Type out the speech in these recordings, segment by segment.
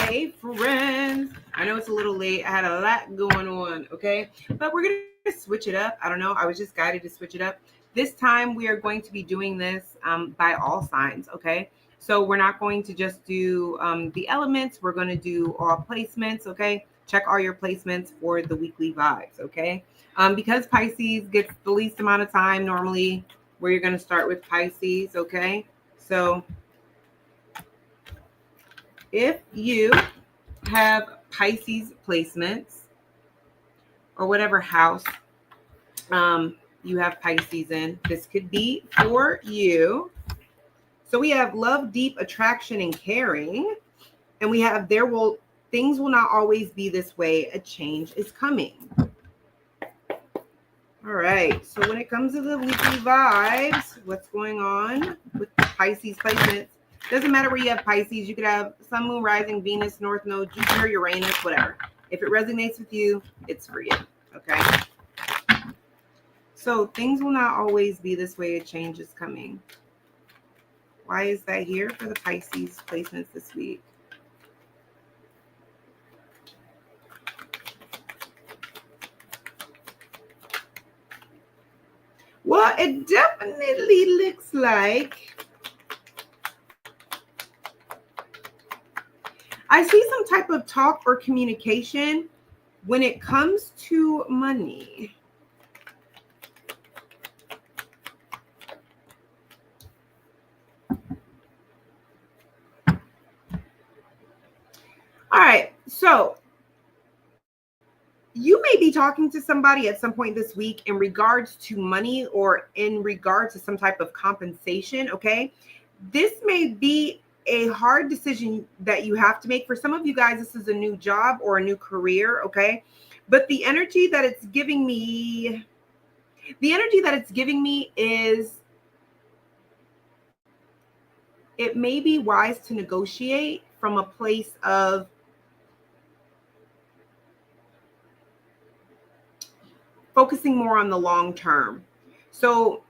Hey, friends. I know it's a little late. I had a lot going on, okay? But we're going to switch it up. I don't know. I was just guided to switch it up. This time we are going to be doing this by all signs, okay? So we're not going to just do the elements. We're going to do all placements, okay? Check all your placements for the weekly vibes, okay? Because Pisces gets the least amount of time normally, where you're going to start with Pisces, okay? So if you have Pisces placements or whatever house you have Pisces in, this could be for you. So we have love, deep attraction, and caring. And we have things will not always be this way. A change is coming. All right. So when it comes to the weekly vibes, what's going on with the Pisces placements? Doesn't matter where you have Pisces. You could have Sun, Moon, Rising, Venus, North Node, Jupiter, Uranus, whatever. If it resonates with you, it's for you. Okay. So things will not always be this way. A change is coming. Why is that here for the Pisces placements this week? Well, it definitely looks like I see some type of talk or communication when it comes to money. All right, so you may be talking to somebody at some point this week in regards to money or in regards to some type of compensation, okay? This may be a hard decision that you have to make. For some of you guys, this is a new job or a new career, okay? But the energy that it's giving me is it may be wise to negotiate from a place of focusing more on the long term. So,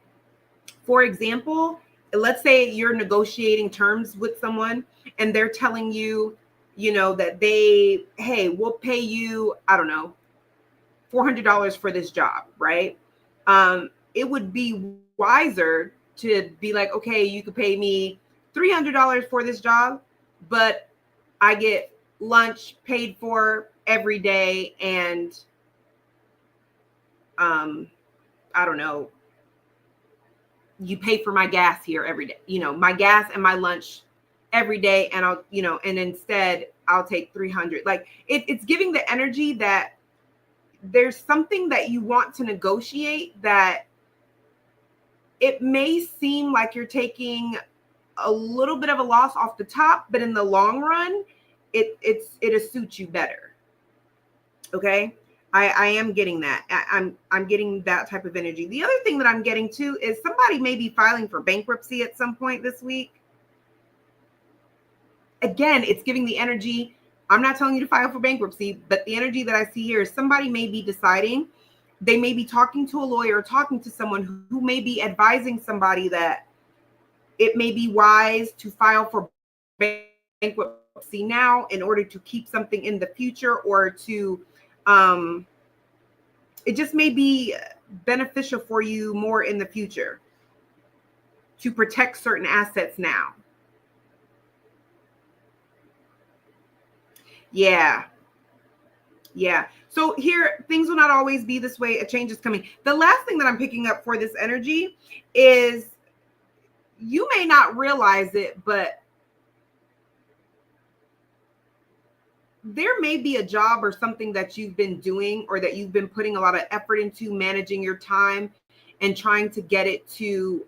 for example, let's say you're negotiating terms with someone and they're telling you, that hey, we'll pay you, I don't know, $400 for this job, right? It would be wiser to be like, okay, you could pay me $300 for this job, but I get lunch paid for every day and I don't know, you pay for my gas here every day, my gas and my lunch every day. And I'll, and instead I'll take 300. Like it's giving the energy that there's something that you want to negotiate that it may seem like you're taking a little bit of a loss off the top, but in the long run, it'll suit you better. Okay. I am getting that. I'm getting that type of energy. The other thing that I'm getting too is somebody may be filing for bankruptcy at some point this week. Again, it's giving the energy. I'm not telling you to file for bankruptcy, but the energy that I see here is somebody may be deciding. They may be talking to a lawyer, or talking to someone who may be advising somebody that it may be wise to file for bankruptcy now in order to keep something in the future, or to it just may be beneficial for you more in the future to protect certain assets now. Yeah. So here, things will not always be this way. A change is coming. The last thing that I'm picking up for this energy is you may not realize it, but there may be a job or something that you've been doing or that you've been putting a lot of effort into managing your time and trying to get it to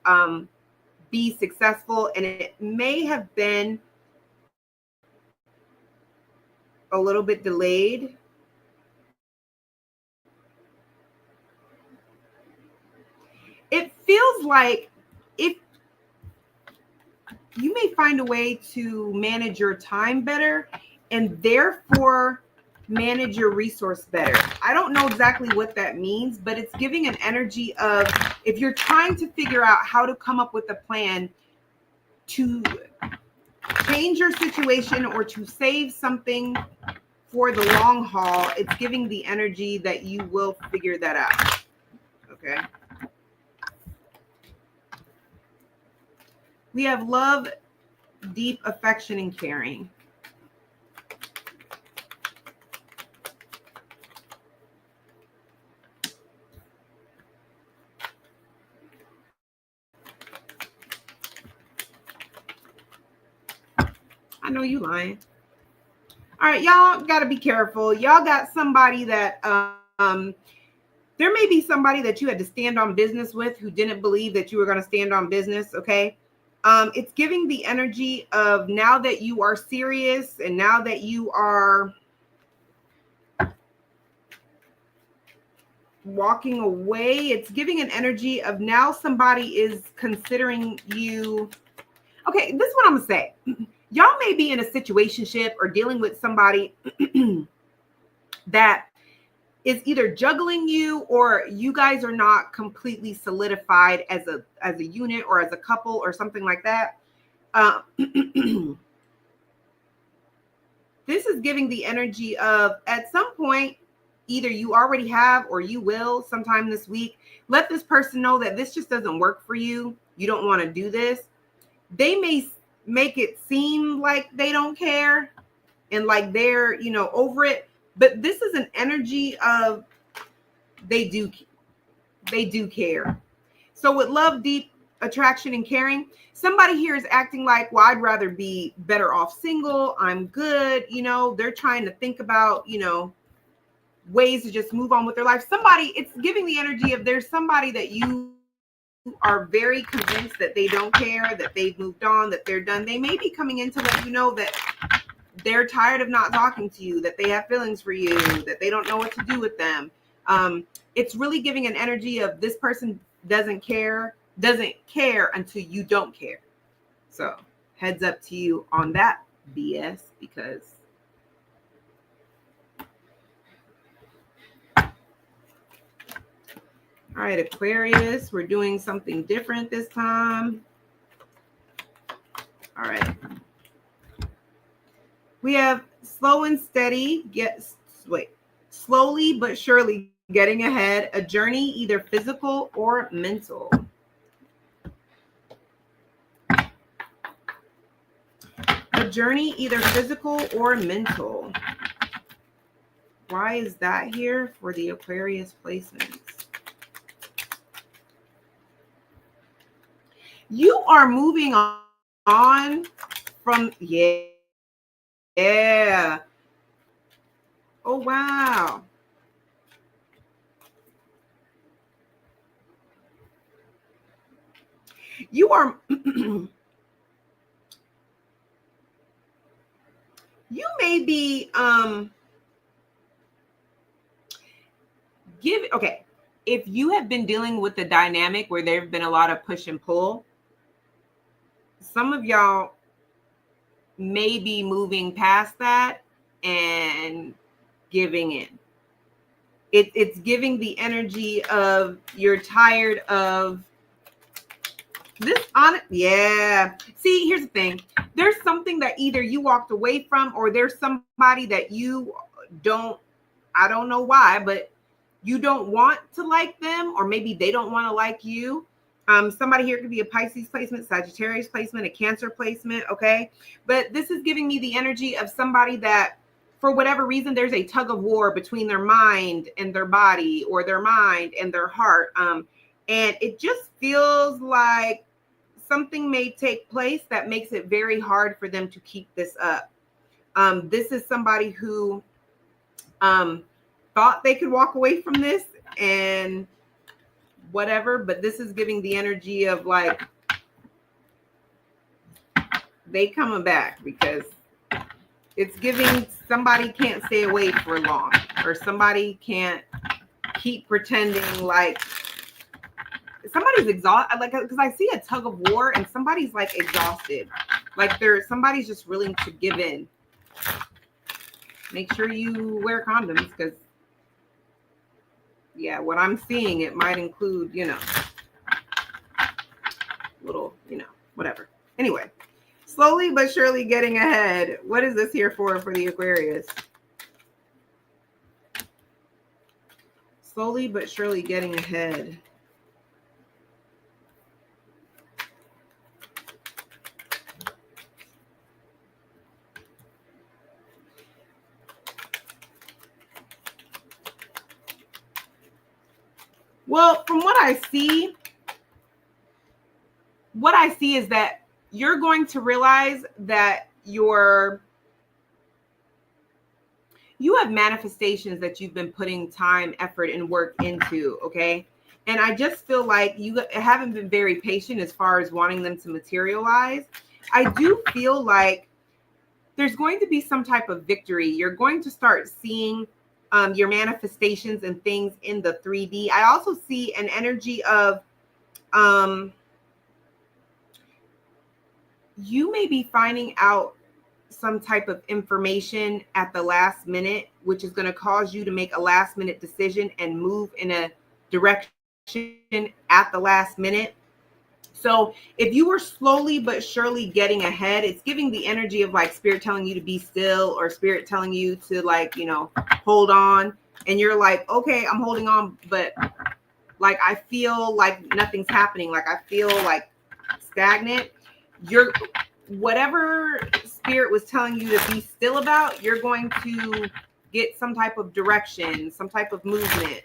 be successful. And it may have been a little bit delayed. It feels like if you may find a way to manage your time better and therefore manage your resource better. I don't know exactly what that means, but it's giving an energy of if you're trying to figure out how to come up with a plan to change change your situation or to save something for the long haul, it's giving the energy that you will figure that out. Okay. We have love, deep affection, and caring. I know you lying. All right, y'all got to be careful. Y'all got somebody that there may be somebody that you had to stand on business with who didn't believe that you were going to stand on business, okay? It's giving the energy of now that you are serious and now that you are walking away, it's giving an energy of now somebody is considering you. Okay, this is what I'm going to say. Y'all may be in a situationship or dealing with somebody that is either juggling you or you guys are not completely solidified as a unit or as a couple or something like that. This is giving the energy of at some point, either you already have or you will sometime this week, let this person know that this just doesn't work for you. You don't want to do this. They may make it seem like they don't care and like they're, over it. But this is an energy of they do care. So with love, deep attraction, and caring, somebody here is acting like, well, I'd rather be better off single. I'm good. They're trying to think about, ways to just move on with their life. It's giving the energy of there's somebody that you are very convinced that they don't care, that they've moved on, that they're done. They may be coming in to let you know that they're tired of not talking to you, that they have feelings for you, that they don't know what to do with them. It's really giving an energy of this person doesn't care until you don't care. So heads up to you on that BS, because all right, Aquarius, we're doing something different this time. All right. We have slow and steady, slowly but surely getting ahead, a journey either physical or mental. A journey either physical or mental. Why is that here for the Aquarius placements? You are moving on from, yeah. Oh, wow. You are, you may be, okay. If you have been dealing with the dynamic where there've been a lot of push and pull, some of y'all may be moving past that and giving in. It's giving the energy of you're tired of this on it. Yeah. See, here's the thing. There's something that either you walked away from or there's somebody that you don't, I don't know why, but you don't want to like them, or maybe they don't want to like you. Somebody here could be a Pisces placement, Sagittarius placement, a Cancer placement, okay? But this is giving me the energy of somebody that, for whatever reason, there's a tug of war between their mind and their body, or their mind and their heart. And it just feels like something may take place that makes it very hard for them to keep this up. This is somebody who thought they could walk away from this and whatever, but this is giving the energy of like they coming back, because it's giving somebody can't stay away for long, or somebody can't keep pretending like somebody's exhausted, like, because I see a tug of war and somebody's like exhausted, like somebody's just willing to give in. Make sure you wear condoms, because yeah, what I'm seeing, it might include, little, whatever. Anyway, Slowly but surely getting ahead. What is this here for the Aquarius? Slowly but surely getting ahead. Well, from what I see is that you're going to realize that you have manifestations that you've been putting time, effort, and work into, okay? And I just feel like you haven't been very patient as far as wanting them to materialize. I do feel like there's going to be some type of victory. You're going to start seeing your manifestations and things in the 3D. I also see an energy of you may be finding out some type of information at the last minute, which is going to cause you to make a last minute decision and move in a direction at the last minute. So if you were slowly but surely getting ahead, it's giving the energy of like spirit telling you to be still, or spirit telling you to like, hold on. And you're like, okay, I'm holding on, but like, I feel like nothing's happening. Like I feel like stagnant. Whatever spirit was telling you to be still about, you're going to get some type of direction, some type of movement.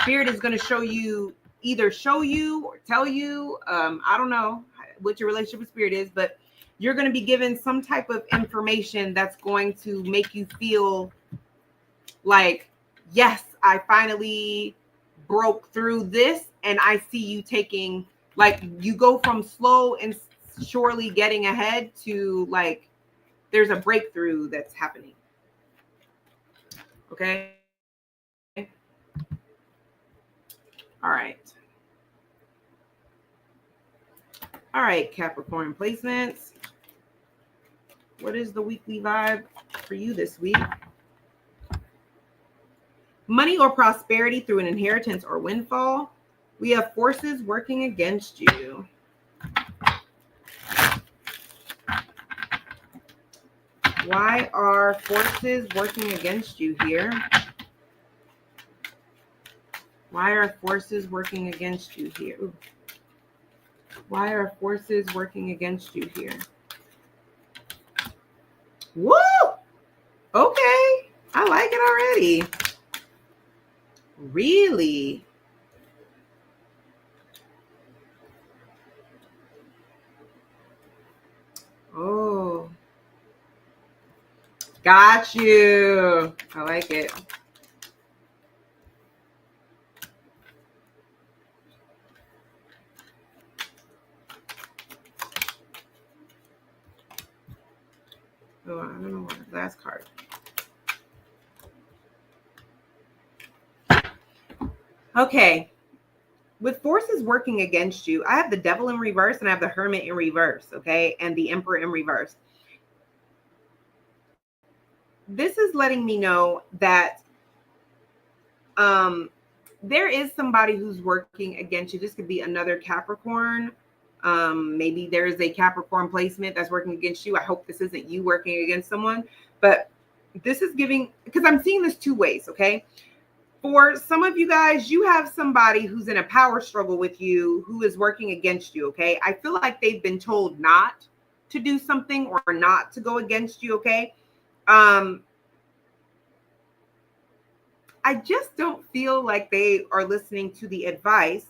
Spirit is going to either show you or tell you, I don't know what your relationship with spirit is, but you're going to be given some type of information that's going to make you feel like, yes, I finally broke through this, and I see you taking, like, you go from slow and surely getting ahead to like there's a breakthrough that's happening. Okay. All right, Capricorn placements. What is the weekly vibe for you this week? Money or prosperity through an inheritance or windfall. We have forces working against you. Why are forces working against you here? Why are forces working against you here? Ooh. Why are forces working against you here? Woo! Okay. I like it already. Really? Oh. Got you. I like it. Oh, I don't know what the last card. Okay. With forces working against you, I have the Devil in reverse and I have the Hermit in reverse, okay? And the Emperor in reverse. This is letting me know that there is somebody who's working against you. This could be another Capricorn. Maybe there is a Capricorn placement that's working against you. I hope this isn't you working against someone, but this is giving, because I'm seeing this two ways, okay? For some of you guys, you have somebody who's in a power struggle with you who is working against you, okay? I feel like they've been told not to do something or not to go against you, okay? I just don't feel like they are listening to the advice,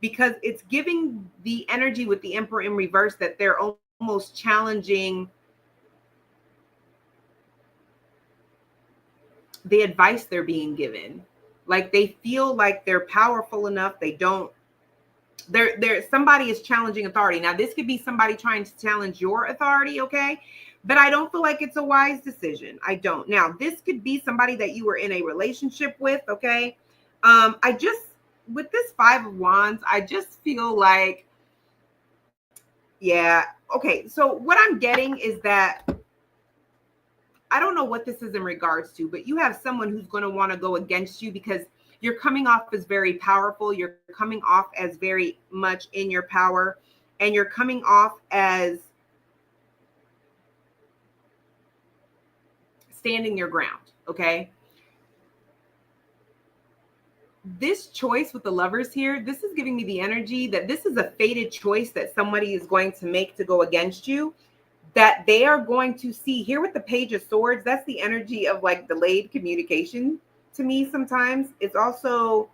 because it's giving the energy with the Emperor in reverse that they're almost challenging the advice they're being given. Like they feel like they're powerful enough. Somebody is challenging authority. Now, this could be somebody trying to challenge your authority, okay? But I don't feel like it's a wise decision. I don't. Now, this could be somebody that you were in a relationship with, okay? With this Five of Wands, I just feel like, yeah, okay. So what I'm getting is that, I don't know what this is in regards to, but you have someone who's going to want to go against you because you're coming off as very powerful. You're coming off as very much in your power, and you're coming off as standing your ground, okay? This choice with the Lovers here, this is giving me the energy that this is a fated choice that somebody is going to make to go against you, that they are going to see here with the Page of Swords. That's the energy of like delayed communication to me sometimes. It's also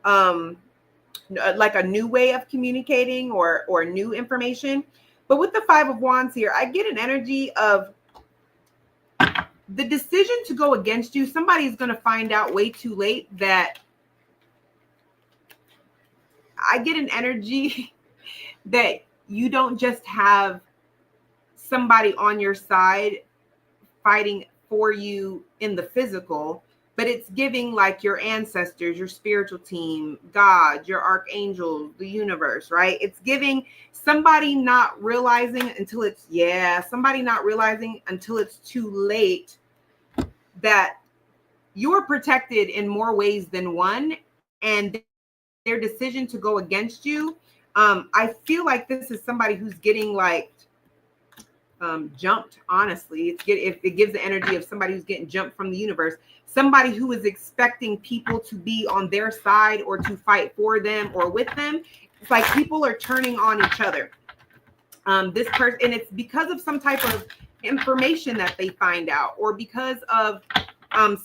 like a new way of communicating or new information. But with the Five of Wands here, I get an energy of the decision to go against you. Somebody's going to find out way too late that I get an energy that you don't just have somebody on your side fighting for you in the physical, but it's giving like your ancestors, your spiritual team, God, your archangel, the universe, right? It's giving somebody not realizing until it's, somebody not realizing until it's too late that you're protected in more ways than one, and their decision to go against you. I feel like this is somebody who's getting like jumped, honestly. If it gives the energy of somebody who's getting jumped from the universe, somebody who is expecting people to be on their side or to fight for them or with them. It's like people are turning on each other. This person, and it's because of some type of information that they find out, or because of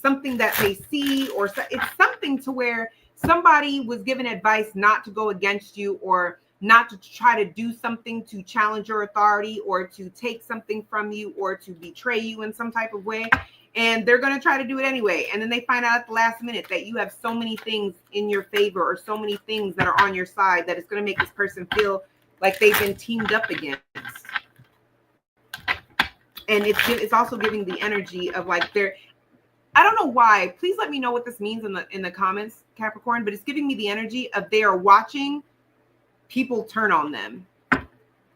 something that they see, or it's something to where somebody was given advice not to go against you, or not to try to do something to challenge your authority, or to take something from you, or to betray you in some type of way. And they're going to try to do it anyway. And then they find out at the last minute that you have so many things in your favor, or so many things that are on your side, that it's going to make this person feel like they've been teamed up against. And it's also giving the energy of like I don't know why. Please let me know what this means in the comments, Capricorn. But it's giving me the energy of they are watching people turn on them.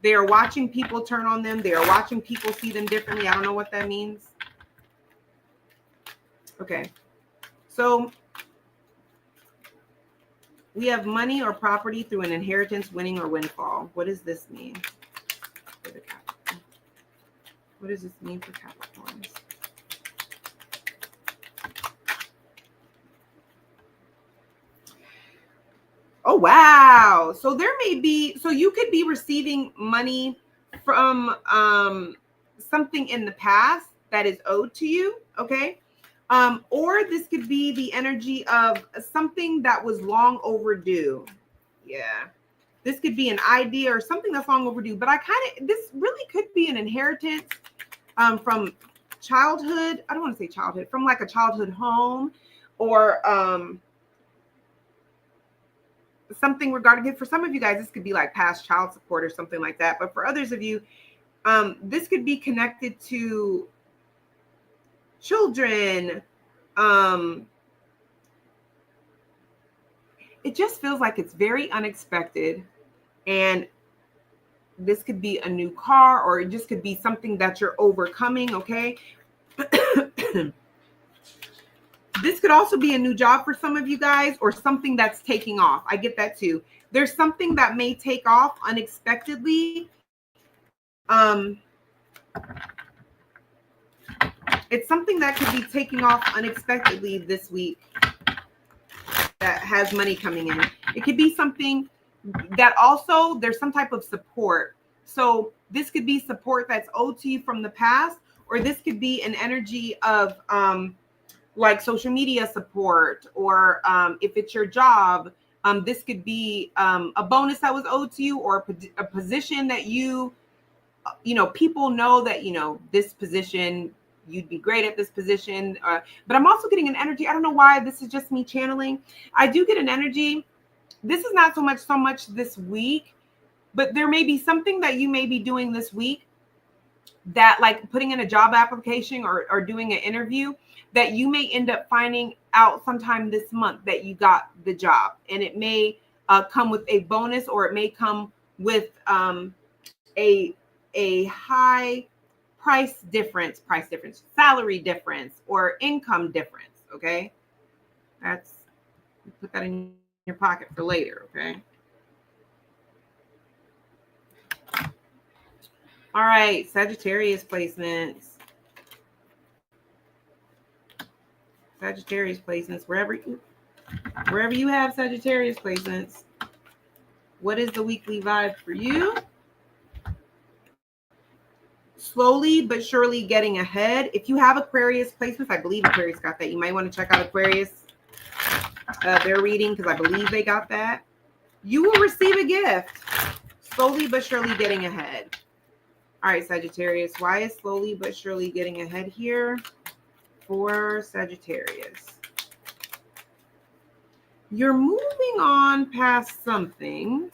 They are watching people turn on them. They are watching people see them differently. I don't know what that means. Okay. So we have money or property through an inheritance, winning, or windfall. What does this mean for the Capricorn? What does this mean for Capricorns? Oh, wow. So there may be, so you could be receiving money from something in the past that is owed to you. Okay. Or this could be the energy of something that was long overdue. Yeah. This could be an idea or something that's long overdue, but this really could be an inheritance from childhood. I don't want to say childhood, from like a childhood home, or something regarding it. For some of you guys, this could be like past child support or something like that. But for others of you, this could be connected to children. It just feels like it's very unexpected. And this could be a new car, or it just could be something that you're overcoming. Okay. This could also be a new job for some of you guys, or something that's taking off. I get that too. There's something that may take off unexpectedly. It's something that could be taking off unexpectedly this week that has money coming in. It could be something that also there's some type of support. So this could be support that's owed to you from the past, or this could be an energy of like social media support, or if it's your job, this could be a bonus that was owed to you, or a position that people know that, this position, you'd be great at this position. But I'm also getting an energy. I don't know why. This is just me channeling. I do get an energy. This is not so much this week, but there may be something that you may be doing this week, that like putting in a job application or doing an interview, that you may end up finding out sometime this month that you got the job. And it may come with a bonus, or it may come with a high price difference, salary difference, or income difference. Okay. Put that in your pocket for later. Okay. All right. Sagittarius placements. Sagittarius placements, wherever you have Sagittarius placements. What is the weekly vibe for you? Slowly but surely getting ahead. If you have Aquarius placements, I believe Aquarius got that. You might want to check out Aquarius, their reading, because I believe they got that. You will receive a gift. Slowly but surely getting ahead. All right, Sagittarius. Why is slowly but surely getting ahead here for Sagittarius? You're moving on past something.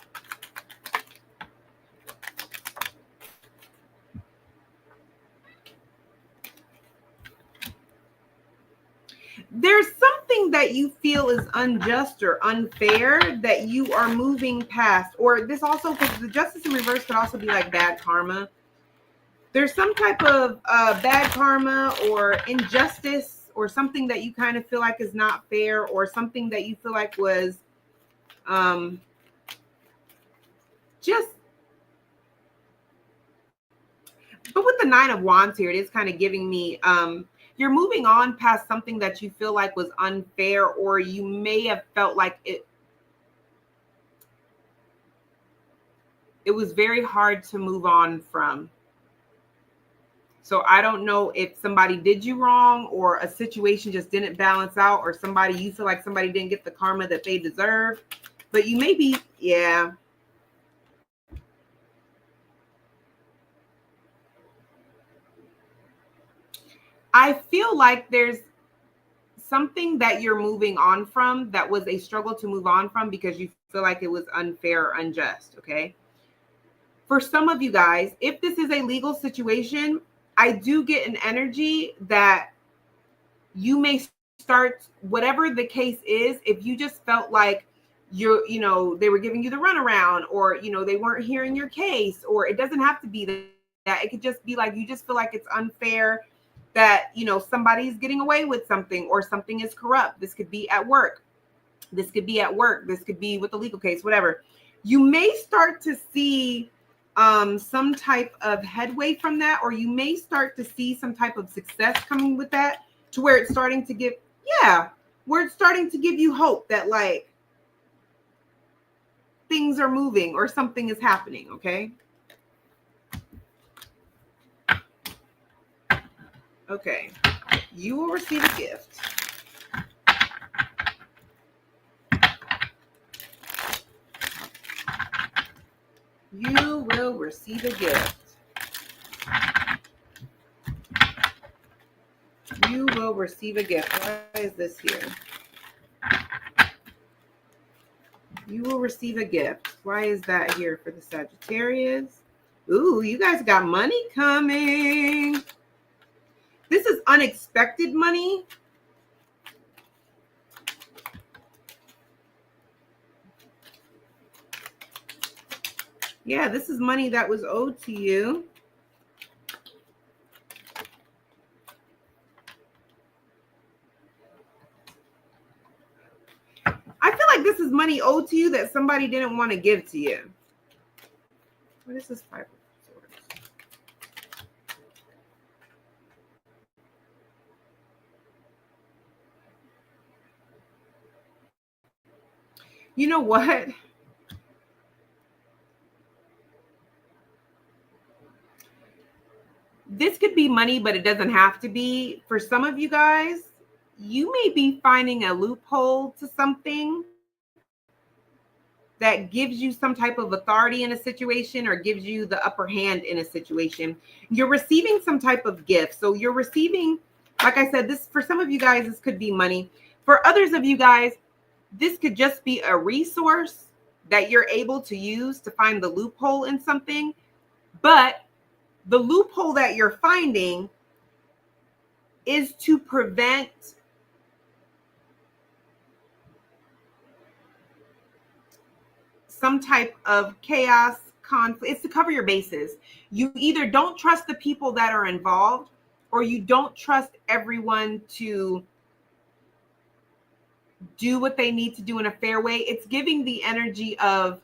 There's something that you feel is unjust or unfair that you are moving past. Or this also, because the Justice in reverse could also be like bad karma. There's some type of bad karma or injustice or something that you kind of feel like is not fair, or something that you feel like was just. But with the Nine of Wands here, it is kind of giving me you're moving on past something that you feel like was unfair, or you may have felt like it was very hard to move on from. So I don't know if somebody did you wrong, or a situation just didn't balance out, or you feel like somebody didn't get the karma that they deserve. But you may be, yeah. I feel like there's something that you're moving on from that was a struggle to move on from because you feel like it was unfair or unjust, okay? For some of you guys, if this is a legal situation, I do get an energy that you may start, whatever the case is, if you just felt like they were giving you the runaround, or, they weren't hearing your case, or it doesn't have to be that. It could just be like, you just feel like it's unfair that, somebody's getting away with something, or something is corrupt. This could be at work. This could be with the legal case, whatever. You may start to see some type of headway from that, or you may start to see some type of success coming with that, to where it's starting to give you hope that like things are moving or something is happening, okay? Okay, you will receive a gift. You will receive a gift. You will receive a gift. Why is this here? You will receive a gift. Why is that here for the Sagittarius? Ooh, you guys got money coming. This is unexpected money. Yeah, this is money that was owed to you. I feel like this is money owed to you that somebody didn't want to give to you. What is this Five of Swords? You know what? This could be money, but it doesn't have to be. For some of you guys, you may be finding a loophole to something that gives you some type of authority in a situation, or gives you the upper hand in a situation. You're receiving some type of gift. So you're receiving, like I said, this, for some of you guys, this could be money. For others of you guys, this could just be a resource that you're able to use to find the loophole in something. But the loophole that you're finding is to prevent some type of chaos, conflict. It's to cover your bases. You either don't trust the people that are involved, or you don't trust everyone to do what they need to do in a fair way. It's giving the energy of,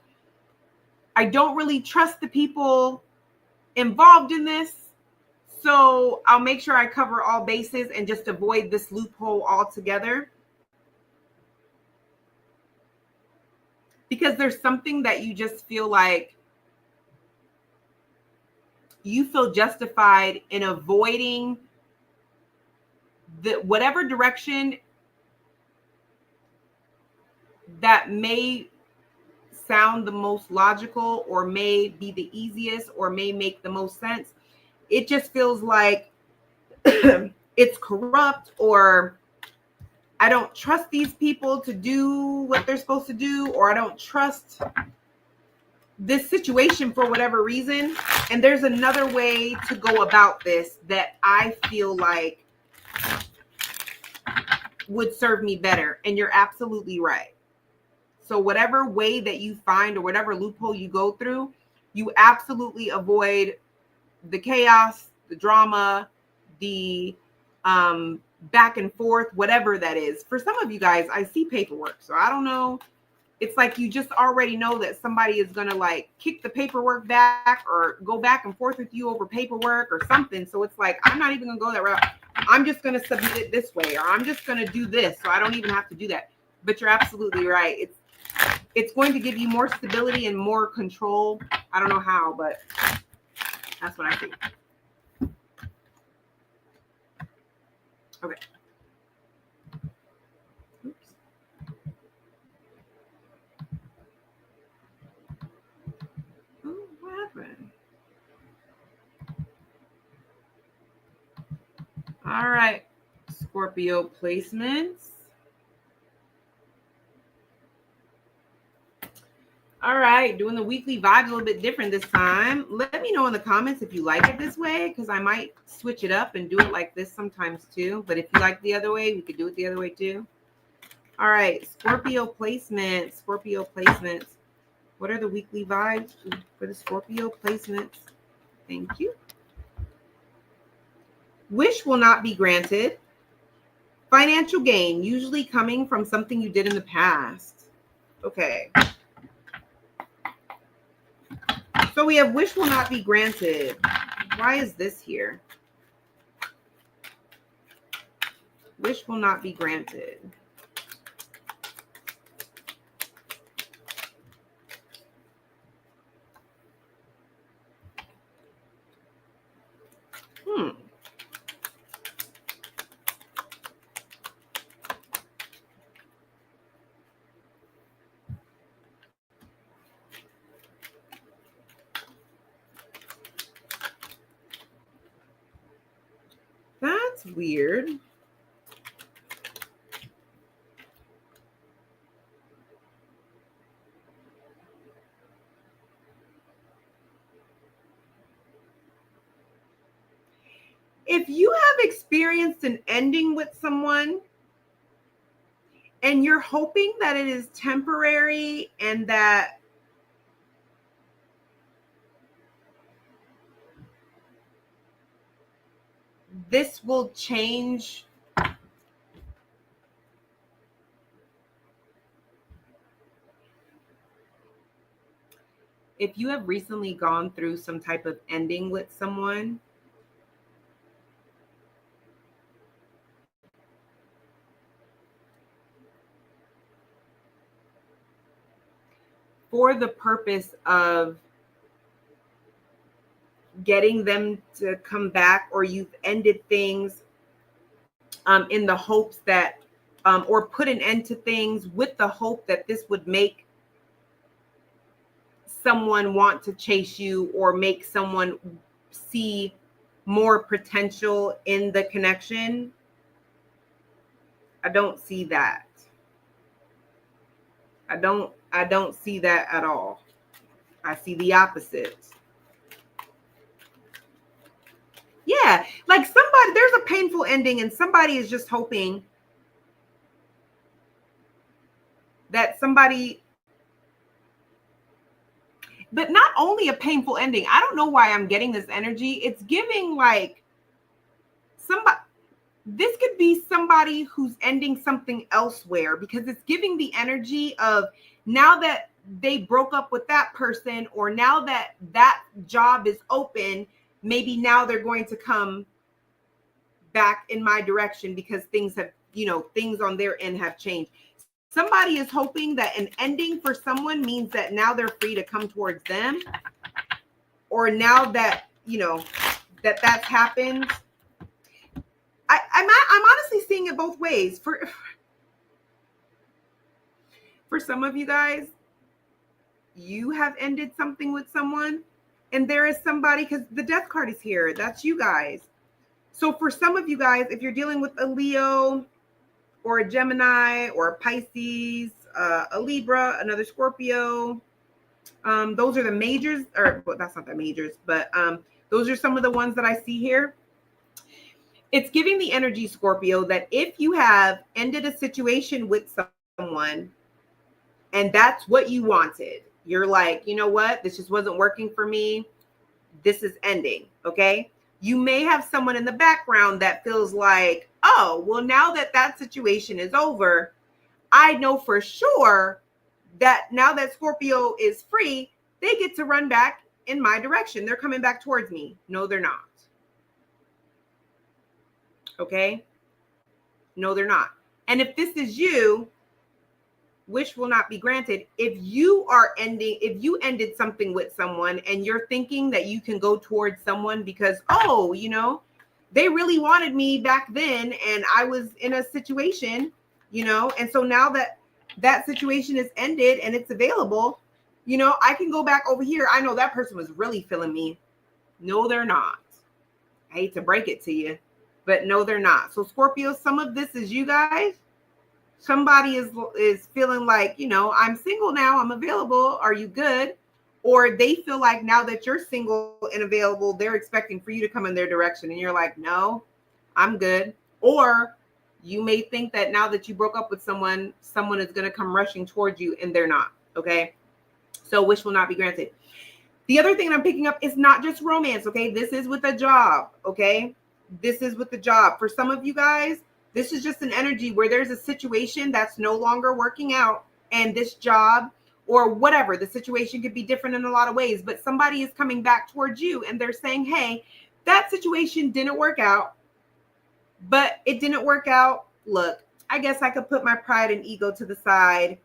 I don't really trust the people involved in this, So I'll make sure I cover all bases and just avoid this loophole altogether. Because there's something that you just feel like you feel justified in avoiding the whatever direction that may sound the most logical or may be the easiest or may make the most sense. It just feels like it's corrupt, or I don't trust these people to do what they're supposed to do, or I don't trust this situation for whatever reason. And there's another way to go about this that I feel like would serve me better. And you're absolutely right. So whatever way that you find or whatever loophole you go through, you absolutely avoid the chaos, the drama, the back and forth, whatever that is. For some of you guys, I see paperwork. So I don't know. It's like you just already know that somebody is going to like kick the paperwork back or go back and forth with you over paperwork or something. So it's like, I'm not even going to go that route. I'm just going to submit it this way, or I'm just going to do this. So I don't even have to do that. But you're absolutely right. It's going to give you more stability and more control. I don't know how, but that's what I think. Okay. Oops. Oh, what happened? All right. Scorpio placements. All right, doing the weekly vibes a little bit different this time. Let me know in the comments if you like it this way, because I might switch it up and do it like this sometimes too. But if you like the other way, we could do it the other way too. All right, Scorpio placements. Scorpio placements. What are the weekly vibes for the Scorpio placements? Thank you. Wish will not be granted. Financial gain, usually coming from something you did in the past. Okay. So we have wish will not be granted. Why is this here? Wish will not be granted. That's weird. If you have experienced an ending with someone and you're hoping that it is temporary and that this will change if you have recently gone through some type of ending with someone, for the purpose of getting them to come back, or you've ended things in the hopes that, or put an end to things with the hope that this would make someone want to chase you or make someone see more potential in the connection. I don't see that. I don't see that at all. I see the opposite. Yeah, like somebody, there's a painful ending and somebody is just hoping that somebody, but not only a painful ending. I don't know why I'm getting this energy. It's giving like somebody, this could be somebody who's ending something elsewhere, because it's giving the energy of now that they broke up with that person, or now that that job is open, maybe now they're going to come back in my direction because things have, things on their end have changed. Somebody is hoping that an ending for someone means that now they're free to come towards them, or now that, that's happened. I'm honestly seeing it both ways. For some of you guys, you have ended something with someone, and there is somebody, because the death card is here. That's you guys. So for some of you guys, if you're dealing with a Leo or a Gemini or a Pisces, a Libra, another Scorpio, those are the majors, or well, that's not the majors, but those are some of the ones that I see here. It's giving the energy, Scorpio, that if you have ended a situation with someone and that's what you wanted, you're like, you know what, this just wasn't working for me, this is ending, okay? You may have someone in the background that feels like, oh, well, now that that situation is over, I know for sure that now that Scorpio is free, they get to run back in my direction. They're coming back towards me. No, they're not. Okay? No, they're not. And if this is you, wish will not be granted. If you ended something with someone and you're thinking that you can go towards someone because, oh, they really wanted me back then and I was in a situation, and so now that that situation is ended and it's available, I can go back over here. I know that person was really feeling me. No, they're not. I hate to break it to you, but no, they're not. So Scorpio, some of this is you guys. Somebody is feeling like, I'm single now, I'm available. Are you good? Or they feel like now that you're single and available, they're expecting for you to come in their direction. And you're like, no, I'm good. Or you may think that now that you broke up with someone is going to come rushing towards you, and they're not. Okay. So wish will not be granted. The other thing I'm picking up is not just romance. Okay. This is with a job. Okay. This is with the job. For some of you guys, this is just an energy where there's a situation that's no longer working out, and this job or whatever, the situation could be different in a lot of ways, but somebody is coming back towards you and they're saying, hey, that situation didn't work out, but it didn't work out. Look, I guess I could put my pride and ego to the side.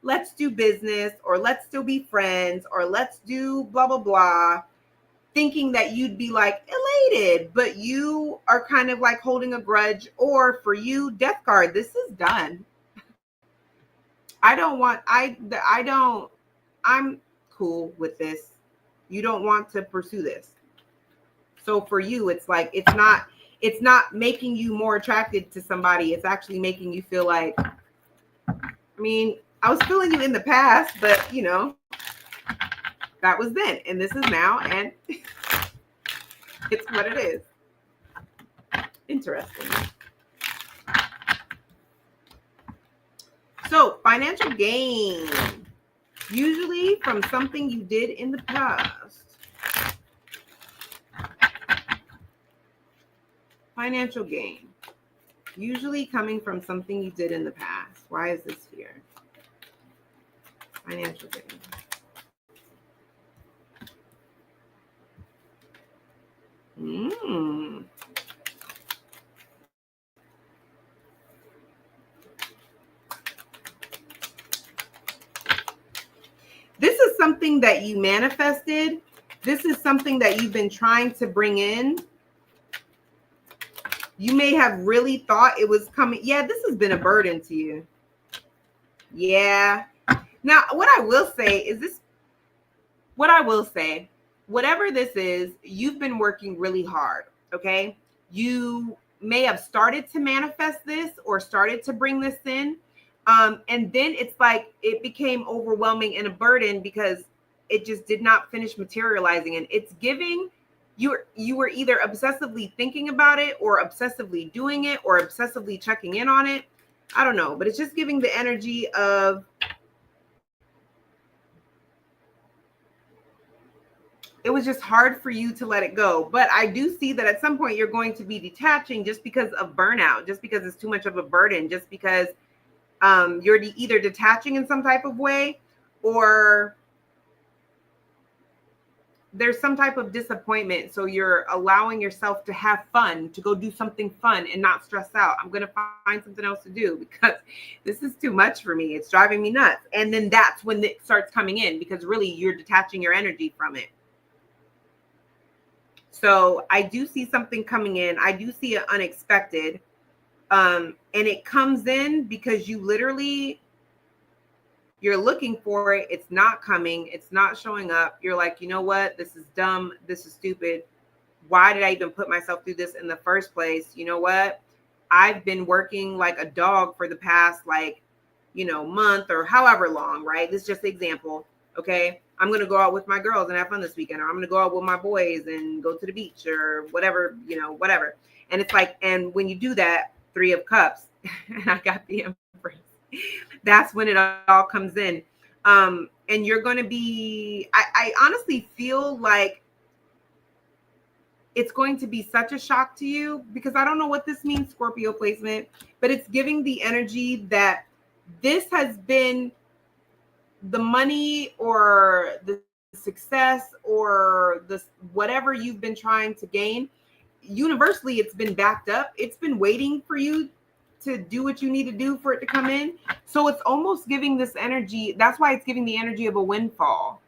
Let's do business, or let's still be friends, or let's do blah, blah, blah. Thinking that you'd be like elated, but you are kind of like holding a grudge. Or for you, death card, this is done. I'm cool with this. You don't want to pursue this. So for you, it's like, it's not making you more attracted to somebody. It's actually making you feel like, I was feeling you in the past, but that was then, and this is now, and it's what it is. Interesting. So, financial gain, usually from something you did in the past. Financial gain, usually coming from something you did in the past. Why is this here? Financial gain. This is something that you manifested. This is something that you've been trying to bring in. You may have really thought it was coming. Yeah, this has been a burden to you. Yeah. Now, what I will say is this. Whatever this is, you've been working really hard, okay? You may have started to manifest this or started to bring this in. And then it's like it became overwhelming and a burden because it just did not finish materializing. And it's giving you were either obsessively thinking about it or obsessively doing it or obsessively checking in on it. I don't know, but it's just giving the energy of it was just hard for you to let it go. But I do see that at some point you're going to be detaching just because of burnout, just because it's too much of a burden, just because you're either detaching in some type of way or there's some type of disappointment. So you're allowing yourself to have fun, to go do something fun and not stress out. I'm going to find something else to do because this is too much for me. It's driving me nuts. And then that's when it starts coming in, because really you're detaching your energy from it. So I do see something coming in. I do see it unexpected. And it comes in because you literally, you're looking for it. It's not coming. It's not showing up. You're like, you know what? This is dumb. This is stupid. Why did I even put myself through this in the first place? You know what? I've been working like a dog for the past, like, you know, month or however long, right? This is just an example. Okay. I'm going to go out with my girls and have fun this weekend, or I'm going to go out with my boys and go to the beach or whatever, you know, whatever. And it's like, and when you do that, 3 of Cups, and I got the Empress. That's when it all comes in. And you're going to be, I honestly feel like it's going to be such a shock to you, because I don't know what this means, Scorpio placement, but it's giving the energy that this has been the money or the success or the whatever you've been trying to gain. Universally, it's been backed up. It's been waiting for you to do what you need to do for it to come in. So it's almost giving this energy. That's why it's giving the energy of a windfall,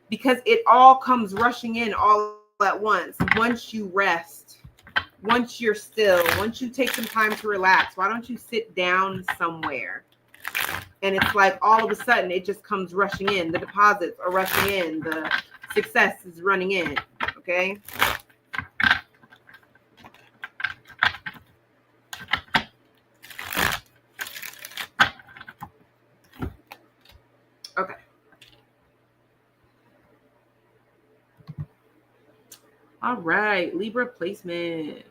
because it all comes rushing in all at once. Once you rest, once you're still, once you take some time to relax, why don't you sit down somewhere? And it's like all of a sudden it just comes rushing in. The deposits are rushing in. The success is running in. Okay. Okay. All right, Libra placements.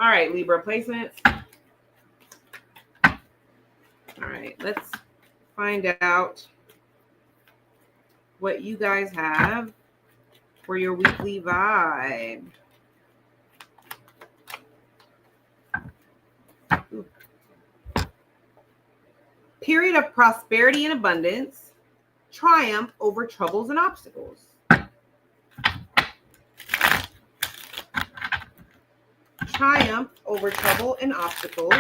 All right, Libra placements. All right, let's find out what you guys have for your weekly vibe. Ooh. Period of prosperity and abundance. Triumph over troubles and obstacles. Triumph over trouble and obstacles.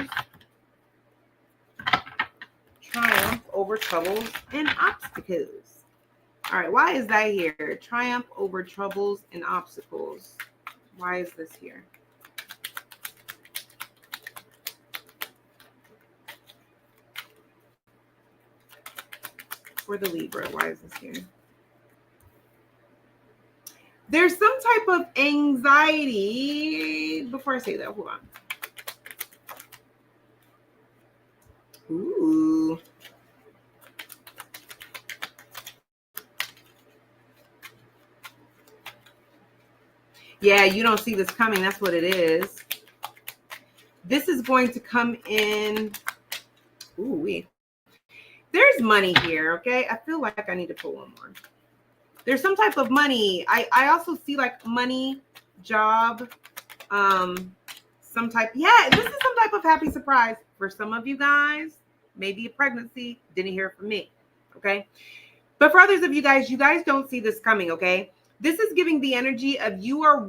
Triumph over troubles and obstacles. All right, why is that here? Triumph over troubles and obstacles. Why is this here? For the Libra, why is this here? There's some type of anxiety. Before I say that, hold on. Ooh. Yeah, you don't see this coming. That's what it is. This is going to come in. Ooh, there's money here, okay? I feel like I need to pull one more. There's some type of money. I also see like money, job, some type. Yeah, this is some type of happy surprise for some of you guys. Maybe a pregnancy. Didn't hear from me, okay? But for others of you guys don't see this coming, okay? This is giving the energy of you are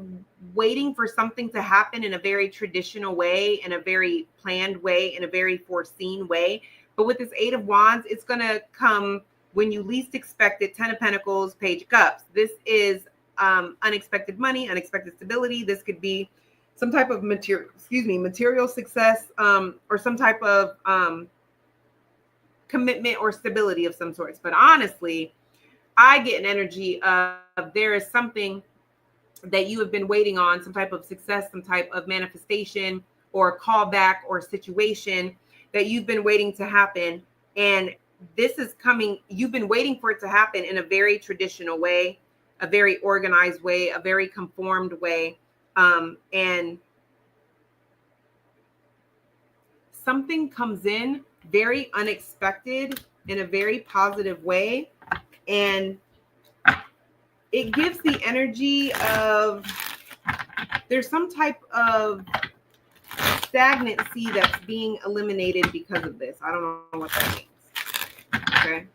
waiting for something to happen in a very traditional way, in a very planned way, in a very foreseen way. But with this 8 of Wands, it's going to come when you least expect it. 10 of Pentacles, Page of Cups. This is unexpected money, unexpected stability. This could be some type of material success, or some type of commitment or stability of some sorts. But honestly, I get an energy of there is something that you have been waiting on, some type of success, some type of manifestation or callback or situation that you've been waiting to happen. And this is coming. You've been waiting for it to happen in a very traditional way, a very organized way, a very conformed way. And something comes in very unexpected in a very positive way. And it gives the energy of there's some type of stagnancy that's being eliminated because of this. I don't know what that means. Okay.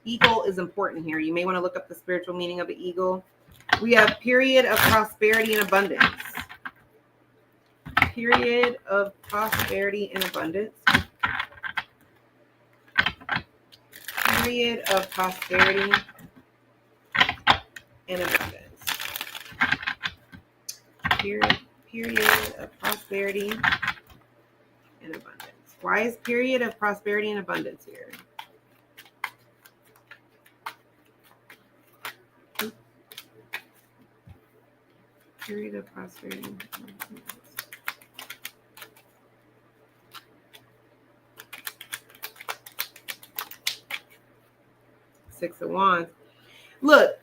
Eagle is important here. You may want to look up the spiritual meaning of an eagle. We have period of prosperity and abundance. Period of prosperity and abundance. Period of prosperity and abundance. Period of prosperity and abundance. Why is period of prosperity and abundance here? Period of prosperity and abundance. Six of Wands. Look,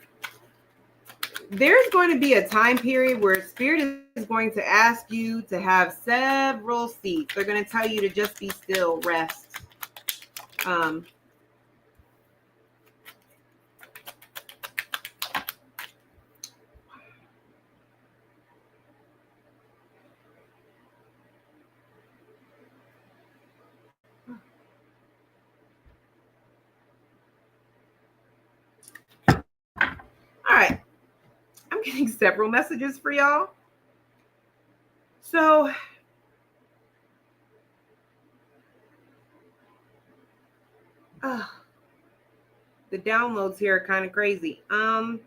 there's going to be a time period where Spirit is going to ask you to have several seats. They're going to tell you to just be still, rest. All right. I'm getting several messages for y'all. So the downloads here are kind of crazy. I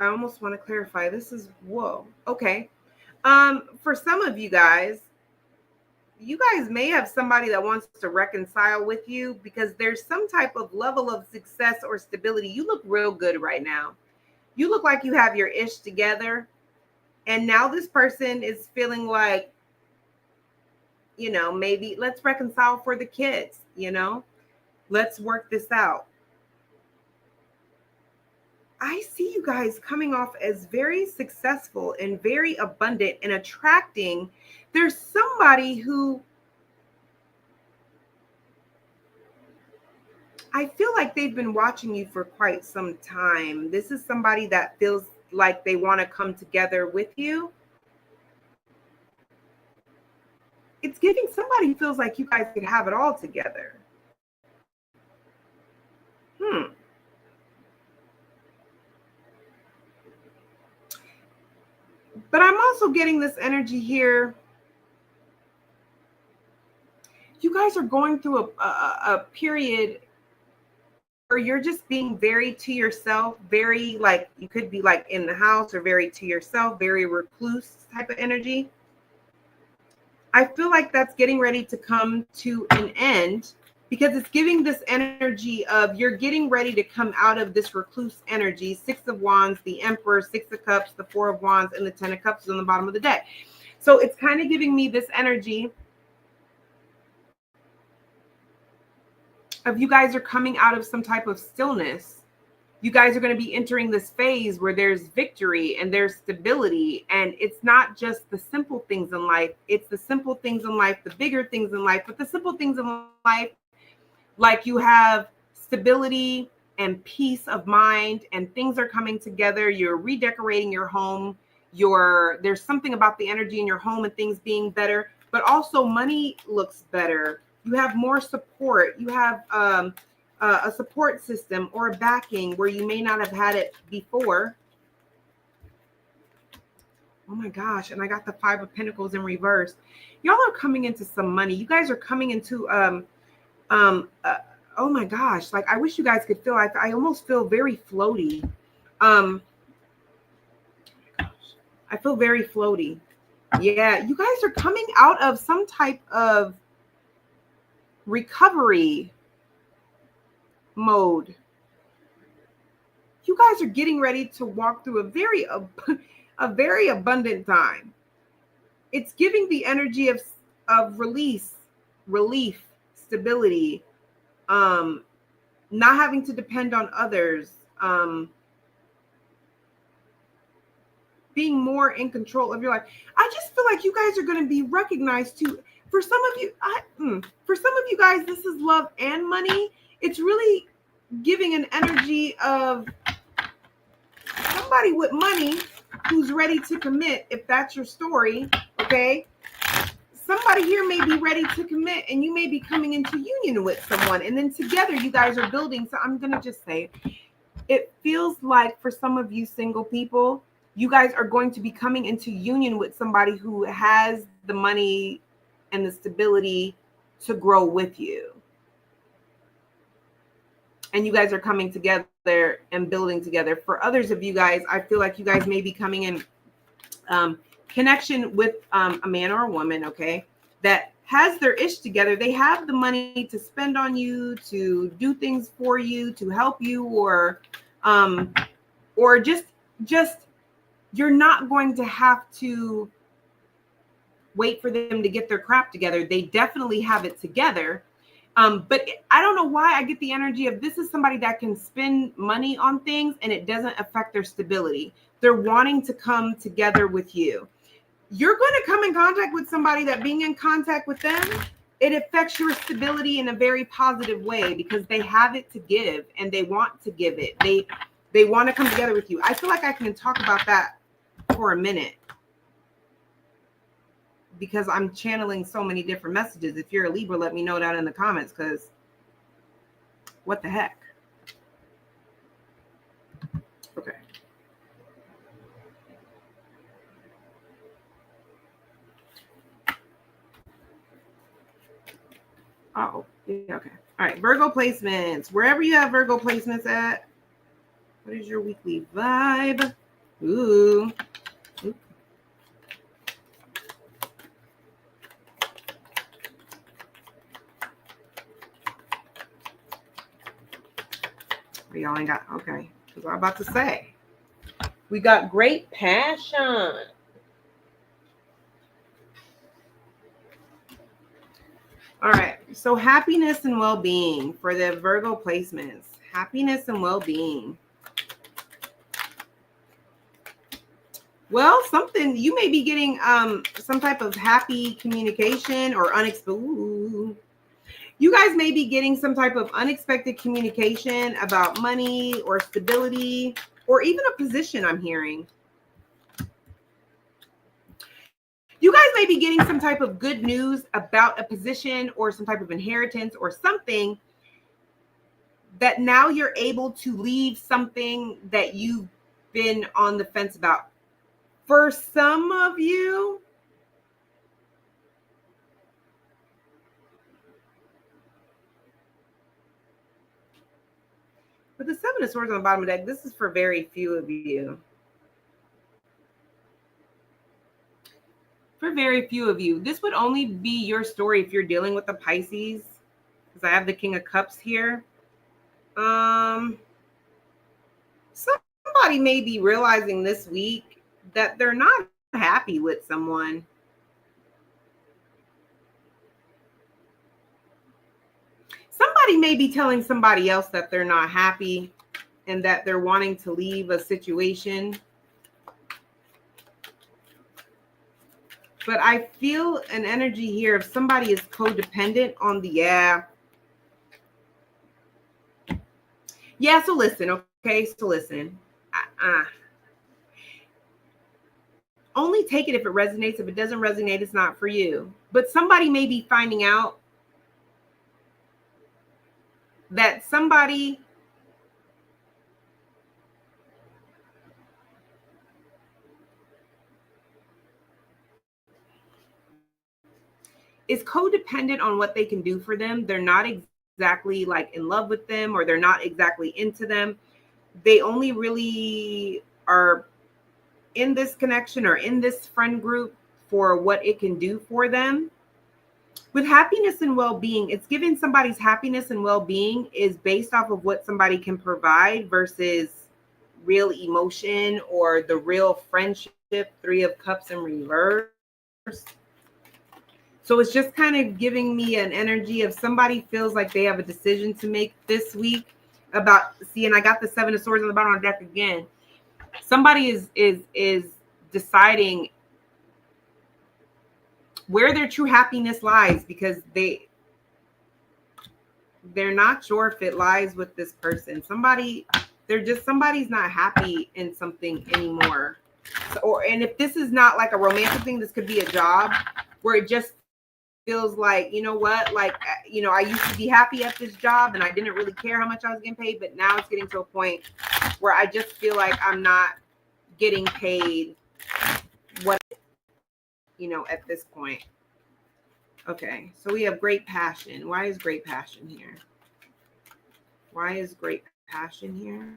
almost want to clarify. This is whoa. Okay. For some of you guys may have somebody that wants to reconcile with you because there's some type of level of success or stability. You look real good right now. You look like you have your ish together. And now this person is feeling like, you know, maybe let's reconcile for the kids, you know, let's work this out. I see you guys coming off as very successful and very abundant and attracting. There's somebody who I feel like they've been watching you for quite some time. This is somebody that feels like they want to come together with you. It's giving somebody who feels like you guys could have it all together. But I'm also getting this energy here. You guys are going through a period where you're just being very to yourself, very like you could be like in the house or very to yourself, very recluse type of energy. I feel like that's getting ready to come to an end because it's giving this energy of you're getting ready to come out of this recluse energy. Six of Wands, the Emperor, Six of Cups, the Four of Wands, and the Ten of Cups is on the bottom of the deck. So it's kind of giving me this energy of you guys are coming out of some type of stillness. You guys are going to be entering this phase where there's victory and there's stability. And it's not just the simple things in life. It's the simple things in life, the bigger things in life, but the simple things in life, like you have stability and peace of mind and things are coming together. You're redecorating your home. There's something about the energy in your home and things being better, but also money looks better. You have more support. You have a support system or a backing where you may not have had it before. Oh my gosh. And I got the Five of Pentacles in reverse. Y'all are coming into some money. You guys are coming into, oh my gosh. Like, I wish you guys could feel, I almost feel very floaty. I feel very floaty. Yeah. You guys are coming out of some type of recovery mode. You guys are getting ready to walk through a very abundant time. It's giving the energy of release, relief, stability, not having to depend on others, being more in control of your life. I just feel like you guys are going to be recognized too. For some of you, guys, this is love and money. It's really giving an energy of somebody with money who's ready to commit, if that's your story, okay? somebody here may be ready to commit, and you may be coming into union with someone, and then together you guys are building. So I'm going to just say, it feels like for some of you single people, you guys are going to be coming into union with somebody who has the money and the stability to grow with you. And you guys are coming together and building together. For others of you guys, I feel like you guys may be coming in connection with a man or a woman, okay, that has their ish together. They have the money to spend on you, to do things for you, to help you, or just you're not going to have to wait for them to get their crap together. They definitely have it together. But I don't know why I get the energy of this is somebody that can spend money on things and it doesn't affect their stability. They're wanting to come together with you. You're going to come in contact with somebody that being in contact with them, it affects your stability in a very positive way because they have it to give and they want to give it. They want to come together with you. I feel like I can talk about that for a minute, because I'm channeling so many different messages. If you're a Libra, let me know down in the comments, because what the heck? Okay. Oh, yeah, okay. All right, Virgo placements. Wherever you have Virgo placements at, what is your weekly vibe? Ooh. Y'all ain't got, okay, because I'm about to say, we got great passion. All right, so happiness and well-being for the Virgo placements. Happiness and well-being. Well, something, you may be getting some type of happy communication or unexpected. You guys may be getting some type of unexpected communication about money or stability or even a position, I'm hearing. You guys may be getting some type of good news about a position or some type of inheritance or something that now you're able to leave something that you've been on the fence about. For some of you, with the Seven of Swords on the bottom of the deck, this is for very few of you. For very few of you, this would only be your story if you're dealing with a Pisces, because I have the King of Cups here. Somebody may be realizing this week that they're not happy with someone. Somebody may be telling somebody else that they're not happy and that they're wanting to leave a situation. But I feel an energy here of somebody is codependent on the, so listen, okay? So listen. Only take it if it resonates. If it doesn't resonate, it's not for you. But somebody may be finding out that somebody is codependent on what they can do for them. They're not exactly like in love with them, or they're not exactly into them. They only really are in this connection or in this friend group for what it can do for them. With happiness and well-being, it's giving somebody's happiness and well-being is based off of what somebody can provide versus real emotion or the real friendship. Three of Cups in reverse. So it's just kind of giving me an energy of somebody feels like they have a decision to make this week about, see, and I got the Seven of Swords on the bottom of the deck again. Somebody is deciding where their true happiness lies, because they're not sure if it lies with this person. Somebody's not happy in something anymore. And if this is not like a romantic thing, this could be a job where it just feels like, you know what, like, you know, I used to be happy at this job and I didn't really care how much I was getting paid, but now it's getting to a point where I just feel like I'm not getting paid what, you know, at this point. Okay, so we have great passion. Why is great passion here? Why is great passion here?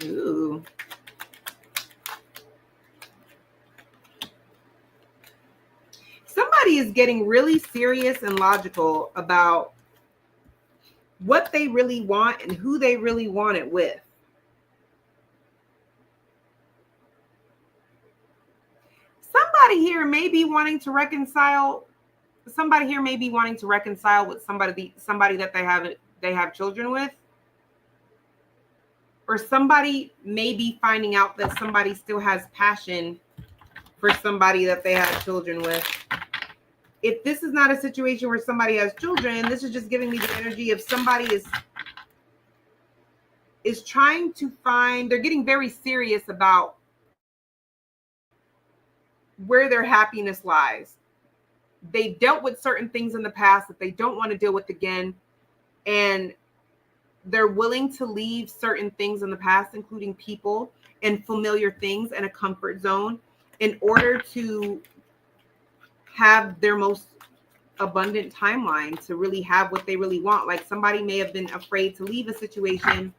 Ooh. Somebody is getting really serious and logical about what they really want and who they really want it with. Somebody here may be wanting to reconcile. Somebody here may be wanting to reconcile with somebody that they have children with. Or somebody may be finding out that somebody still has passion for somebody that they have children with. If this is not a situation where somebody has children, this is just giving me the energy of somebody is trying to find, they're getting very serious about where their happiness lies. They dealt with certain things in the past that they don't want to deal with again. And they're willing to leave certain things in the past, including people and familiar things and a comfort zone, in order to have their most abundant timeline, to really have what they really want. Like somebody may have been afraid to leave a situation,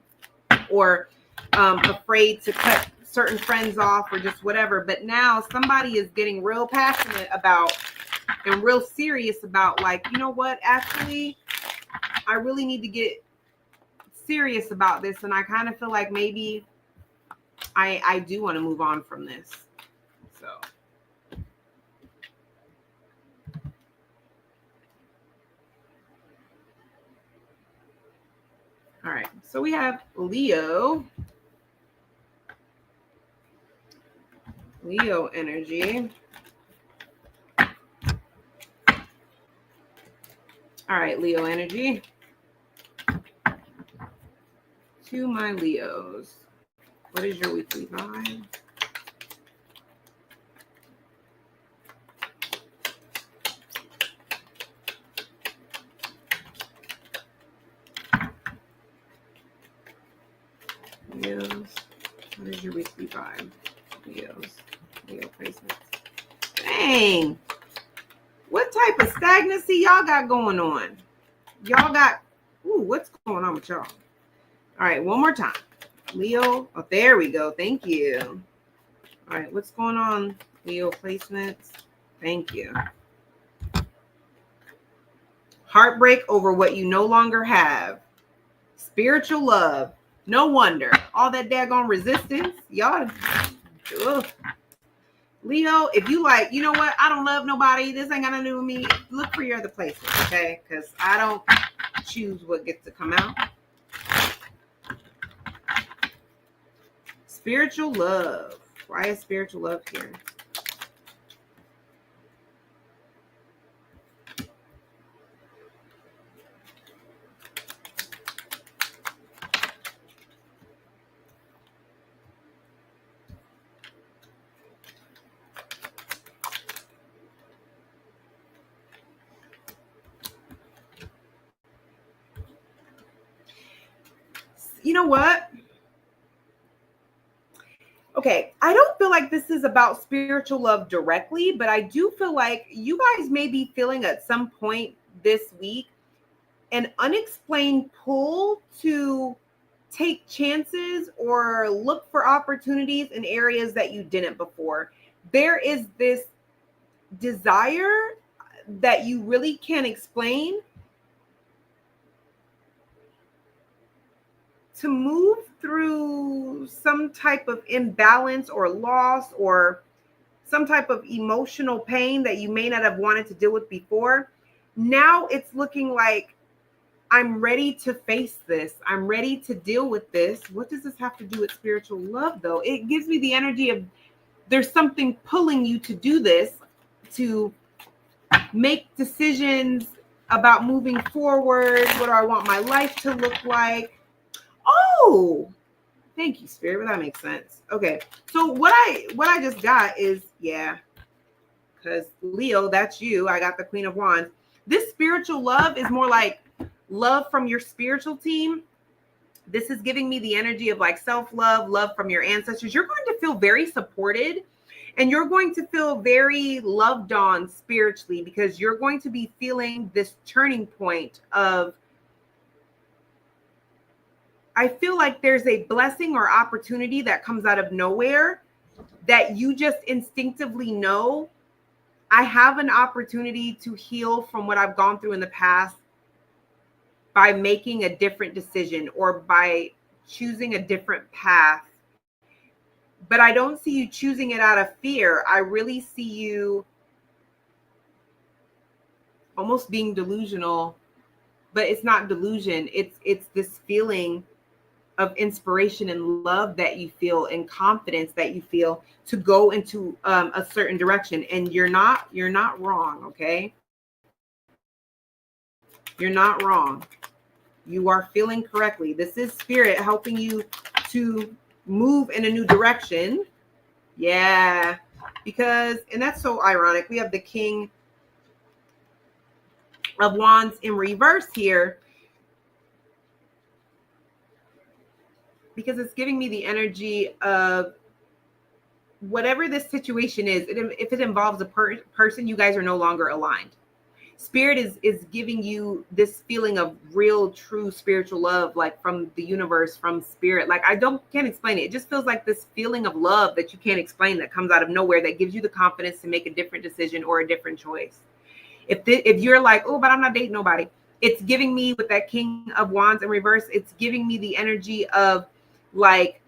or afraid to cut certain friends off, or just whatever. But now somebody is getting real passionate about and real serious about, like, you know what, actually, I really need to get serious about this, and I kind of feel like maybe I do want to move on from this. So all right, so we have Leo energy. All right, Leo energy. To my Leos, what is your weekly vibe? Leos, what is your weekly vibe? Leos, Leo placements. Dang, what type of stagnancy y'all got going on? Y'all got, ooh, what's going on with y'all? All right, one more time. Leo, oh, there we go. Thank you. All right, what's going on, Leo placements? Thank you. Heartbreak over what you no longer have. Spiritual love. No wonder. All that daggone resistance. Y'all, ugh. Leo, if you like, you know what? I don't love nobody. This ain't got nothing to do with me. Look for your other places, okay? Because I don't choose what gets to come out. Spiritual love. Why is spiritual love here? You know what? Okay, I don't feel like this is about spiritual love directly, but I do feel like you guys may be feeling at some point this week an unexplained pull to take chances or look for opportunities in areas that you didn't before. There is this desire that you really can't explain to move through some type of imbalance or loss or some type of emotional pain that you may not have wanted to deal with before. Now it's looking like I'm ready to face this. I'm ready to deal with this. What does this have to do with spiritual love, though? It gives me the energy of there's something pulling you to do this, to make decisions about moving forward. What do I want my life to look like? Oh, Thank you, Spirit. Well, that makes sense. Okay. So what I just got is, yeah, because Leo, that's you. I got the Queen of Wands. This spiritual love is more like love from your spiritual team. This is giving me the energy of like self-love, love from your ancestors. You're going to feel very supported and you're going to feel very loved on spiritually because you're going to be feeling this turning point of, I feel like there's a blessing or opportunity that comes out of nowhere that you just instinctively know, I have an opportunity to heal from what I've gone through in the past by making a different decision or by choosing a different path. But I don't see you choosing it out of fear. I really see you almost being delusional, but it's not delusion. It's this feeling of inspiration and love that you feel and confidence that you feel to go into a certain direction. And you're not wrong. Okay. You're not wrong. You are feeling correctly. This is Spirit helping you to move in a new direction. Yeah. Because, and that's so ironic. We have the King of Wands in reverse here. Because it's giving me the energy of whatever this situation is, if it involves a person, you guys are no longer aligned. Spirit is giving you this feeling of real, true spiritual love, like from the universe, from Spirit. Like can't explain it. It just feels like this feeling of love that you can't explain that comes out of nowhere that gives you the confidence to make a different decision or a different choice. If you're like, oh, but I'm not dating nobody, it's giving me with that King of Wands in reverse. It's giving me the energy of like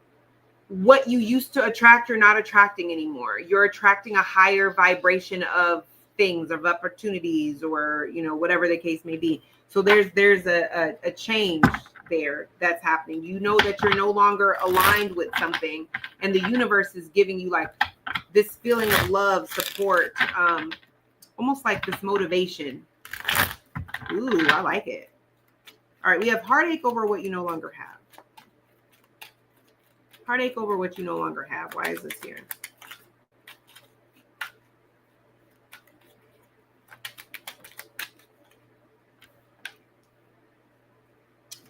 what you used to attract, you're not attracting anymore. You're attracting a higher vibration of things, of opportunities, or whatever the case may be. So there's a change there that's happening. You know that you're no longer aligned with something, and the universe is giving you like this feeling of love, support, almost like this motivation. Ooh, I like it. All right, we have heartache over what you no longer have. Heartache over what you no longer have. Why is this here?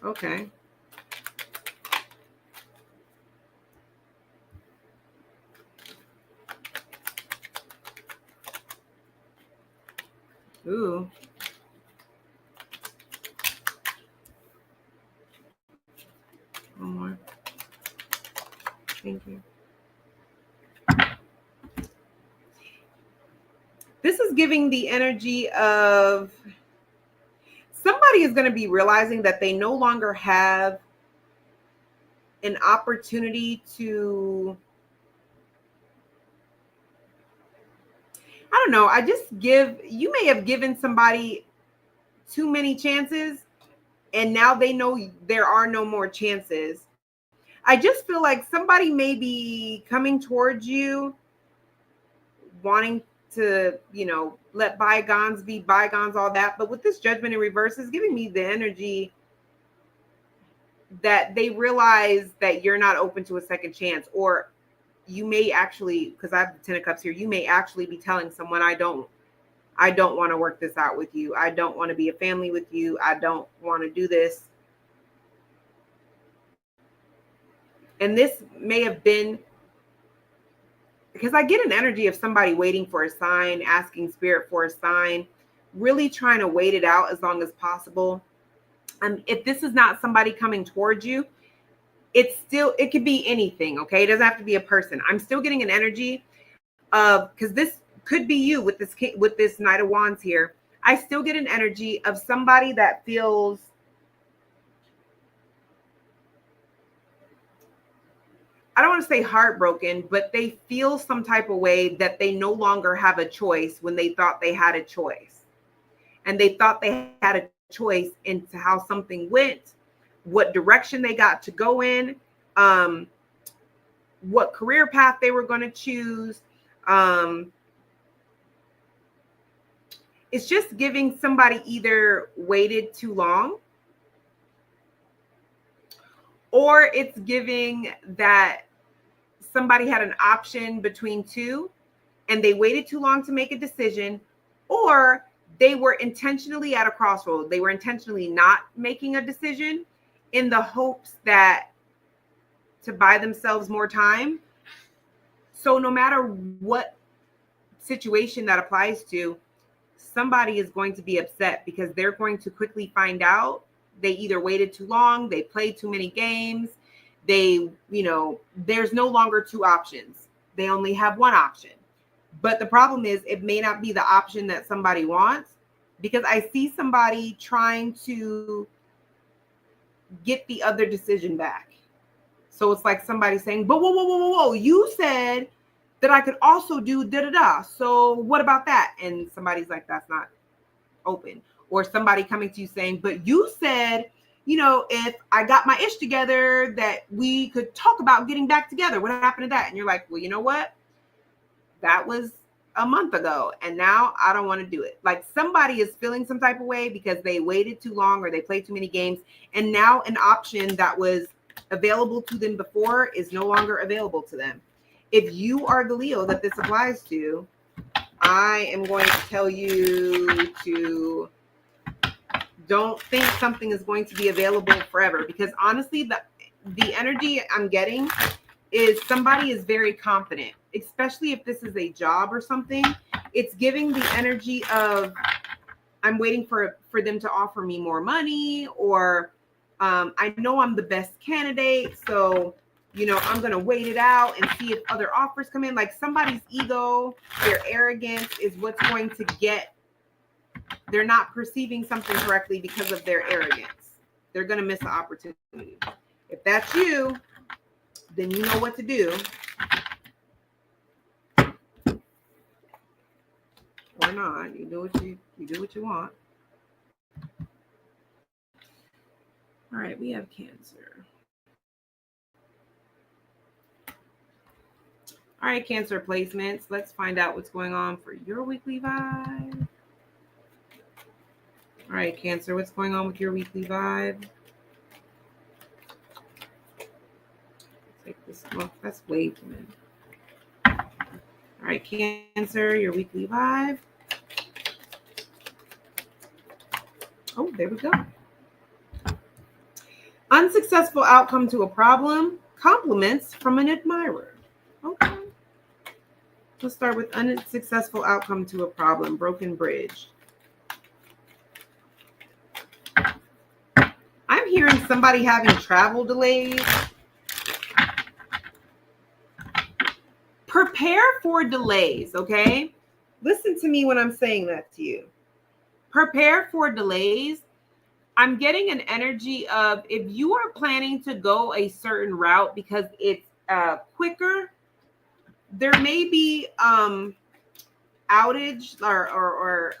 Okay. Ooh. One more. Thank you. This is giving the energy of somebody is going to be realizing that they no longer have an opportunity to, I don't know, you may have given somebody too many chances and now they know there are no more chances. I just feel like somebody may be coming towards you wanting to, let bygones be bygones, all that. But with this Judgment in reverse is giving me the energy that they realize that you're not open to a second chance, or you may actually, because I have the Ten of Cups here, you may actually be telling someone, I don't want to work this out with you. I don't want to be a family with you. I don't want to do this. And this may have been because I get an energy of somebody waiting for a sign, asking Spirit for a sign, really trying to wait it out as long as possible. If this is not somebody coming towards you, it could be anything. Okay. It doesn't have to be a person. I'm still getting an energy of, because this could be you with this Knight of Wands here. I still get an energy of somebody that feels, I don't want to say heartbroken, but they feel some type of way that they no longer have a choice when they thought they had a choice. And they thought they had a choice into how something went, what direction they got to go in, what career path they were going to choose. It's just giving somebody either waited too long, or it's giving that somebody had an option between two and they waited too long to make a decision, or they were intentionally at a crossroad. They were intentionally not making a decision in the hopes that to buy themselves more time. So no matter what situation that applies to, somebody is going to be upset because they're going to quickly find out they either waited too long, they played too many games, they, there's no longer two options. They only have one option. But the problem is it may not be the option that somebody wants, because I see somebody trying to get the other decision back. So it's like somebody saying, but whoa, you said that I could also do da-da-da. So what about that? And somebody's like, that's not open. Or somebody coming to you saying, but you said, if I got my ish together, that we could talk about getting back together. What happened to that? And you're like, well, you know what? That was a month ago, and now I don't want to do it. Like somebody is feeling some type of way because they waited too long or they played too many games, and now an option that was available to them before is no longer available to them. If you are the Leo that this applies to, I am going to tell you to don't think something is going to be available forever, because honestly, the energy I'm getting is somebody is very confident, especially if this is a job or something. It's giving the energy of I'm waiting for them to offer me more money, or I know I'm the best candidate, so I'm going to wait it out and see if other offers come in. Like somebody's ego, their arrogance is what's going to get, they're not perceiving something correctly because of their arrogance. They're going to miss an opportunity. If that's you, then you know what to do. Or not. You do what you want. All right, we have Cancer. All right, Cancer placements. Let's find out what's going on for your weekly vibe. All right, Cancer, what's going on with your weekly vibe? Take this off. That's way too many. All right, Cancer, your weekly vibe. Oh, there we go. Unsuccessful outcome to a problem. Compliments from an admirer. Okay. Let's start with unsuccessful outcome to a problem. Broken bridge. I'm hearing somebody having travel delays. Prepare for delays, okay? Listen to me when I'm saying that to you. Prepare for delays. I'm getting an energy of if you are planning to go a certain route because it's quicker, there may be outage or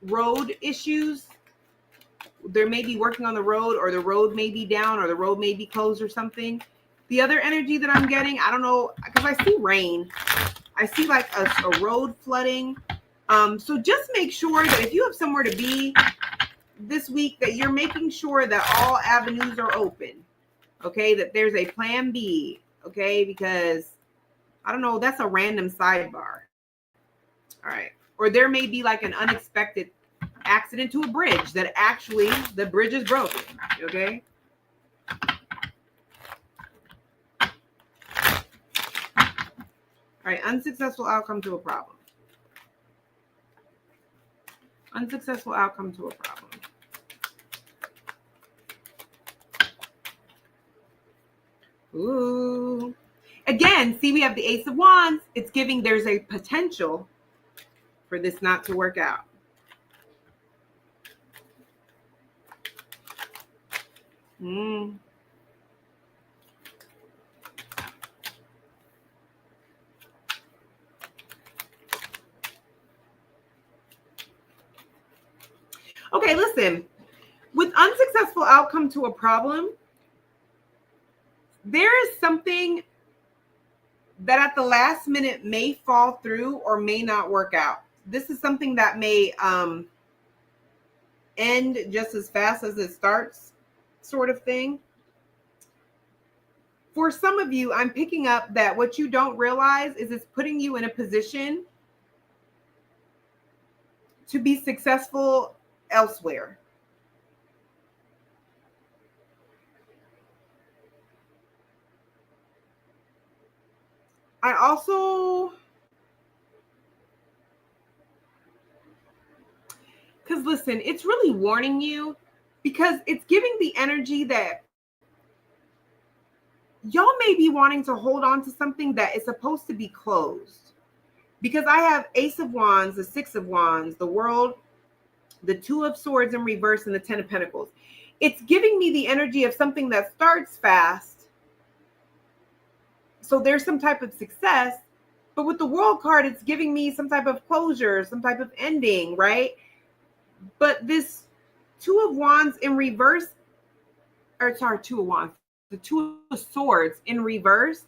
road issues. There may be working on the road, or the road may be down, or the road may be closed or something. The other energy that I'm getting, I don't know, because I see rain. I see like a road flooding. So just make sure that if you have somewhere to be this week, that you're making sure that all avenues are open. Okay, that there's a plan B. Okay, because I don't know, that's a random sidebar. All right. Or there may be like an unexpected accident to a bridge that actually the bridge is broken. Okay. All right. Unsuccessful outcome to a problem. Unsuccessful outcome to a problem. Ooh. Again, see, we have the Ace of Wands. It's giving there's a potential for this not to work out. Okay, listen. With unsuccessful outcome to a problem, there is something that at the last minute may fall through or may not work out. This is something that may end just as fast as it starts, sort of thing. for some of you, I'm picking up that what you don't realize is it's putting you in a position to be successful elsewhere. I also, because listen, it's really warning you because it's giving the energy that y'all may be wanting to hold on to something that is supposed to be closed. Because I have Ace of Wands, the Six of Wands, the World, the Two of Swords in reverse, and the Ten of Pentacles. It's giving me the energy of something that starts fast. So there's some type of success. But with the World card, it's giving me some type of closure, some type of ending, right? But this Two of Wands in reverse, or sorry, Two of Wands, the Two of Swords in reverse.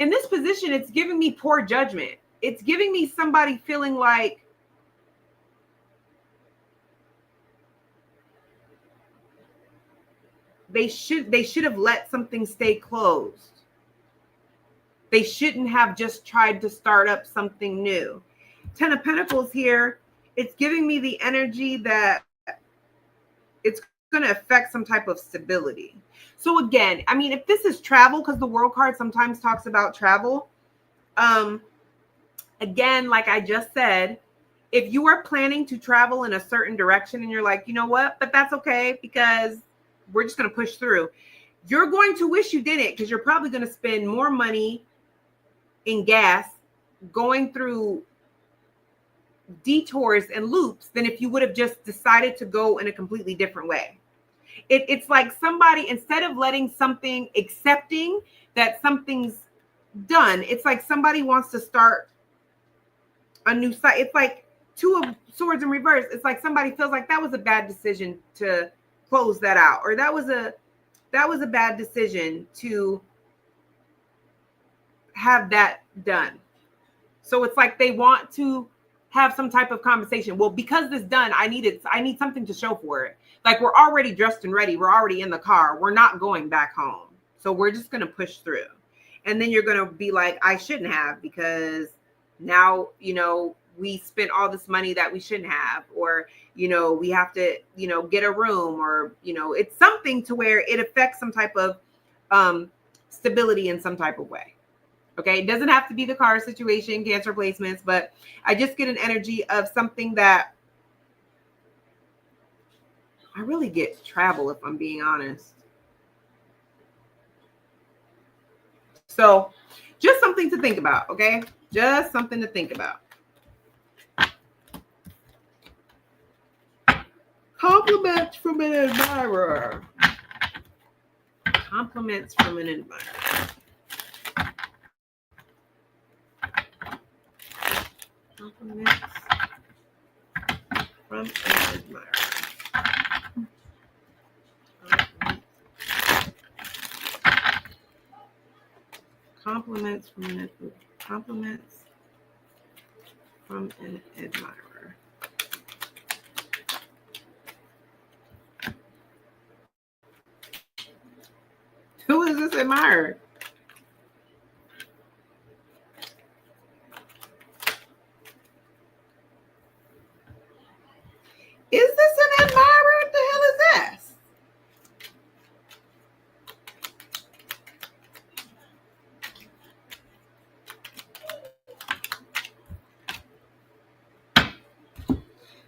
In this position, it's giving me poor judgment. It's giving me somebody feeling like they should have let something stay closed. They shouldn't have just tried to start up something new. Ten of Pentacles here, it's giving me the energy that it's going to affect some type of stability. So again, I mean, if this is travel, because the World card sometimes talks about travel, again, like I just said, if you are planning to travel in a certain direction and you're like, you know what, but that's okay because we're just going to push through. You're going to wish you didn't because you're probably going to spend more money in gas going through detours and loops than if you would have just decided to go in a completely different way. It's like somebody, instead of letting something, accepting that something's done, it's like somebody wants to start a new site. It's like Two of Swords in reverse. It's like somebody feels like that was a bad decision to close that out, or that was a bad decision to have that done. So it's like they want to have some type of conversation. Well, because this done, I need something to show for it. Like, we're already dressed and ready. We're already in the car. We're not going back home. So we're just going to push through. And then you're going to be like, I shouldn't have, because now, we spent all this money that we shouldn't have, or, we have to, get a room, or, it's something to where it affects some type of stability in some type of way. Okay. It doesn't have to be the car situation, Cancer placements, but I just get an energy of something that I really get travel, if I'm being honest. So just something to think about. Okay. Just something to think about. Compliments from an admirer. Compliments from an admirer. Compliments from an admirer. Compliments from an admirer. Who is this admirer? Is this an admirer? What the hell is this?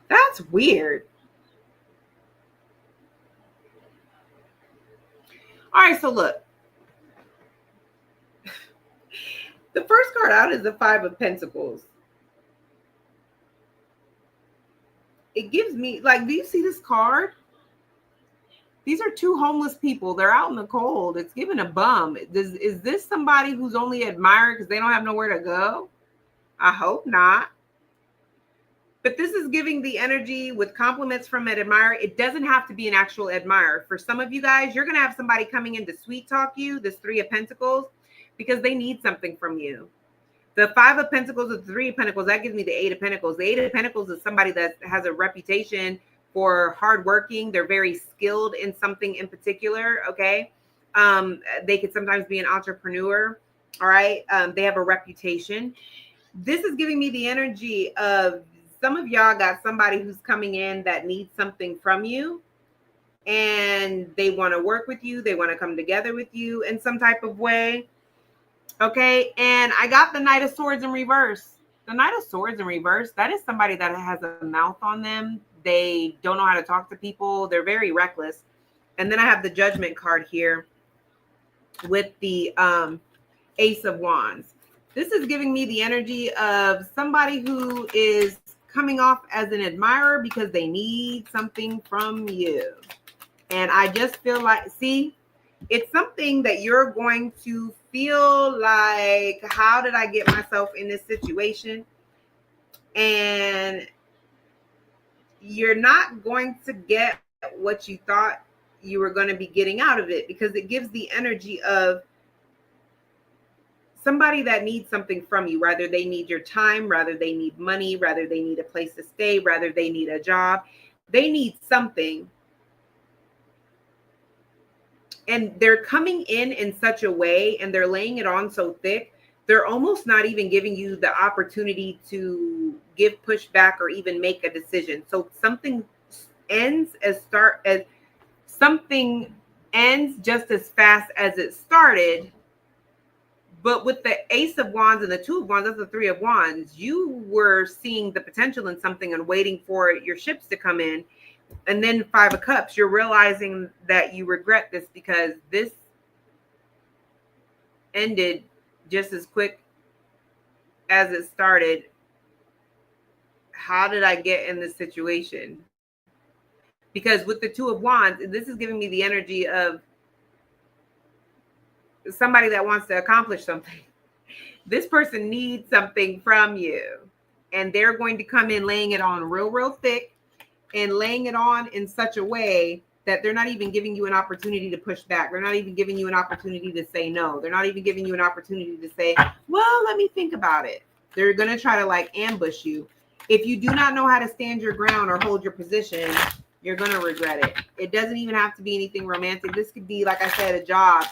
That's weird. All right, so look. The first card out is the Five of Pentacles. It gives me, like, do you see this card? These are two homeless people. They're out in the cold. It's giving a bum. Is this somebody who's only admired because they don't have nowhere to go? I hope not. But this is giving the energy with compliments from an admirer. It doesn't have to be an actual admirer. For some of you guys, you're going to have somebody coming in to sweet talk you, this Three of Pentacles, because they need something from you. The Five of Pentacles, the Three of Pentacles, that gives me the Eight of Pentacles. The Eight of Pentacles is somebody that has a reputation for hardworking. They're very skilled in something in particular, okay? They could sometimes be an entrepreneur. All right. They have a reputation. This is giving me the energy of some of y'all got somebody who's coming in that needs something from you, and they want to work with you. They want to come together with you in some type of way. Okay. And I got the Knight of Swords in reverse. The Knight of Swords in reverse, that is somebody that has a mouth on them. They don't know how to talk to people. They're very reckless. And then I have the Judgment card here with the Ace of Wands. This is giving me the energy of somebody who is coming off as an admirer because they need something from you. And I just feel like, see, it's something that you're going to feel like, how did I get myself in this situation? And you're not going to get what you thought you were going to be getting out of it, because it gives the energy of somebody that needs something from you. Rather they need your time, rather they need money, rather they need a place to stay, rather they need a job. They need something. And they're coming in such a way, and they're laying it on so thick, they're almost not even giving you the opportunity to give pushback or even make a decision. So something ends something ends just as fast as it started. But with the Ace of Wands and the Two of Wands, that's the Three of Wands, you were seeing the potential in something and waiting for your ships to come in. And then Five of Cups, you're realizing that you regret this because this ended just as quick as it started. How did I get in this situation? Because with the Two of Wands, this is giving me the energy of somebody that wants to accomplish something. This person needs something from you, and they're going to come in laying it on real thick, and laying it on in such a way that they're not even giving you an opportunity to push back. They're not even giving you an opportunity to say no. They're not even giving you an opportunity to say, well, let me think about it. They're going to try to like ambush you. If you do not know how to stand your ground or hold your position, you're going to regret it. It doesn't even have to be anything romantic. This could be, like I said, a job,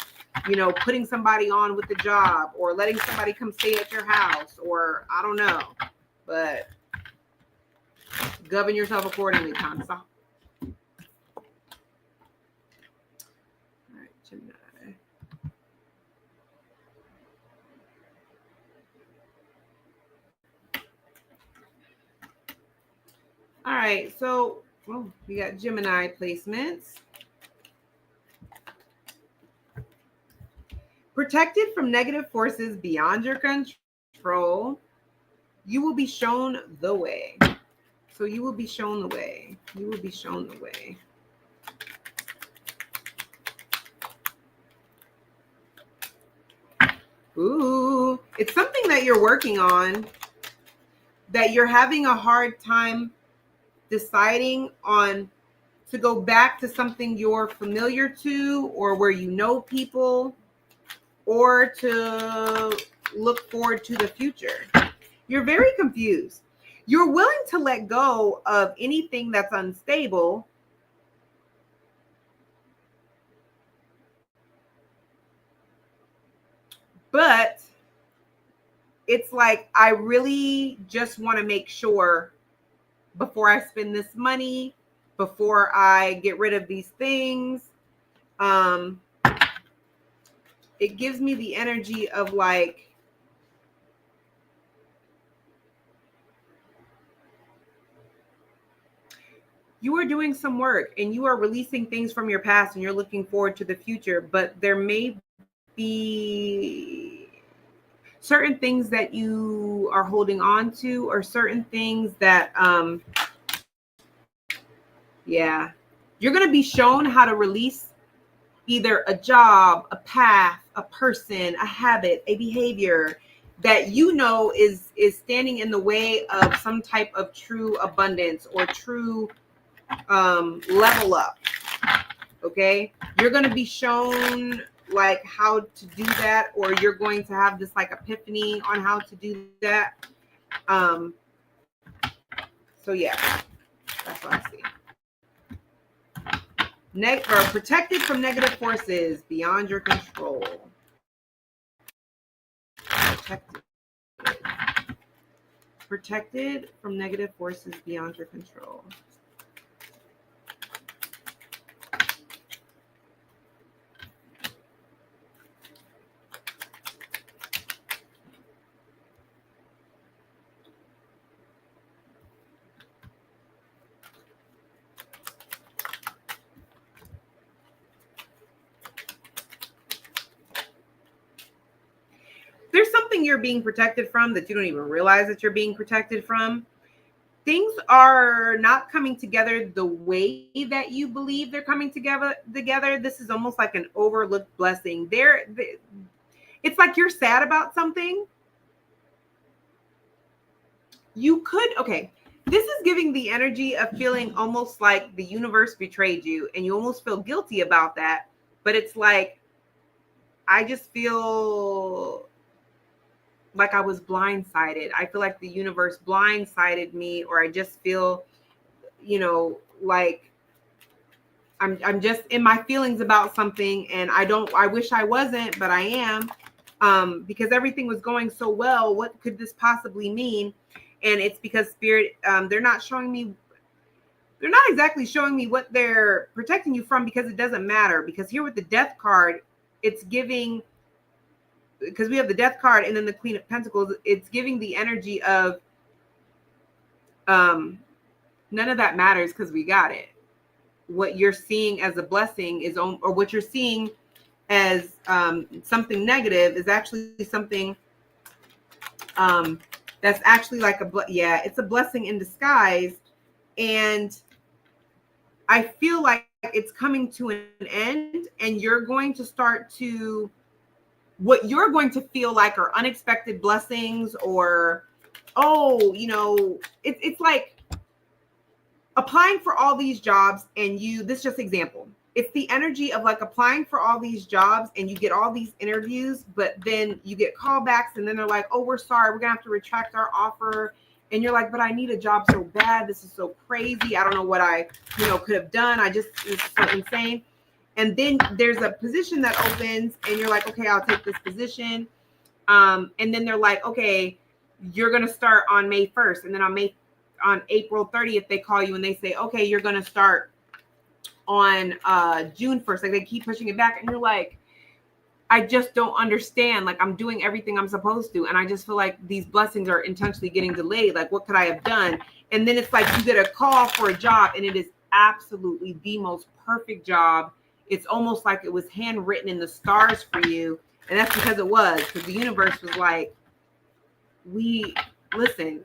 putting somebody on with the job, or letting somebody come stay at your house, or I don't know, but govern yourself accordingly, Cancer. All right, Gemini. All right, so we got Gemini placements. Protected from negative forces beyond your control, you will be shown the way. So you will be shown the way. You will be shown the way. Ooh, it's something that you're working on, that you're having a hard time deciding on, to go back to something you're familiar to, or where you know people, or to look forward to the future. You're very confused. You're willing to let go of anything that's unstable, but it's like, I really just want to make sure before I spend this money, before I get rid of these things. It gives me the energy of like, you are doing some work and you are releasing things from your past and you're looking forward to the future, but there may be certain things that you are holding on to, or certain things that, you're going to be shown how to release either a job, a path, a person, a habit, a behavior that is standing in the way of some type of true abundance or true level up. Okay, you're going to be shown like how to do that, or you're going to have this like epiphany on how to do that. So yeah, that's what I see. Protected from negative forces beyond your control. Protected from negative forces beyond your control. There's something you're being protected from that you don't even realize that you're being protected from. Things are not coming together the way that you believe they're coming together. This is almost like an overlooked blessing. It's like you're sad about something. This is giving the energy of feeling almost like the universe betrayed you, and you almost feel guilty about that. But it's like, I just feel like I was blindsided. I feel like the universe blindsided me, or I just feel, like I'm just in my feelings about something, and I wish I wasn't, but I am, because everything was going so well. What could this possibly mean? And it's because Spirit, they're not exactly showing me what they're protecting you from, because it doesn't matter. Because here with the Death card, it's giving, because we have the Death card and then the Queen of Pentacles, it's giving the energy of none of that matters because we got it. What you're seeing as a blessing is, or what you're seeing as something negative is actually something that's actually like it's a blessing in disguise. And I feel like it's coming to an end, and you're going to start to, what you're going to feel like are unexpected blessings, or, it's like applying for all these jobs, and this is just example. It's the energy of like applying for all these jobs and you get all these interviews, but then you get callbacks, and then they're like, oh, we're sorry, we're gonna have to retract our offer. And you're like, but I need a job so bad. This is so crazy. I don't know what I, could have done. It's so insane. And then there's a position that opens, and you're like, okay, I'll take this position. And then they're like, okay, you're gonna start on May 1st, and then on April 30th, they call you and they say, okay, you're gonna start on June 1st. Like, they keep pushing it back, and you're like, I just don't understand. Like, I'm doing everything I'm supposed to, and I just feel like these blessings are intentionally getting delayed. Like, what could I have done? And then it's like you get a call for a job, and it is absolutely the most perfect job. It's almost like it was handwritten in the stars for you. And that's because it was, because the universe was like, listen,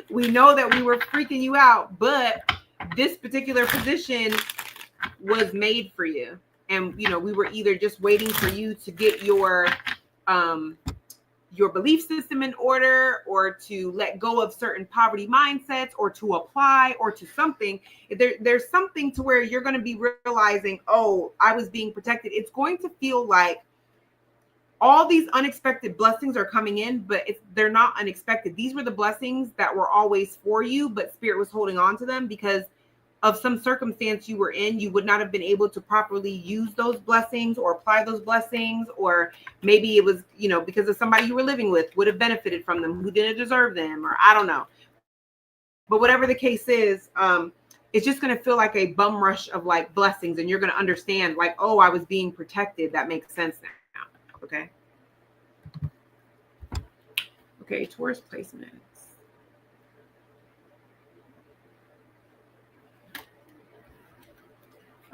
we know that we were freaking you out, but this particular position was made for you. And, we were either just waiting for you to get your belief system in order, or to let go of certain poverty mindsets, or to apply, or to something. There's something to where you're going to be realizing, oh, I was being protected. It's going to feel like all these unexpected blessings are coming in, but they're not unexpected. These were the blessings that were always for you, but Spirit was holding on to them because of some circumstance you were in. You would not have been able to properly use those blessings or apply those blessings, or maybe it was, because of somebody you were living with would have benefited from them who didn't deserve them, or I don't know. But whatever the case is, it's just going to feel like a bum rush of like blessings, and you're going to understand like, oh, I was being protected. That makes sense now. Okay. Okay, Taurus placements.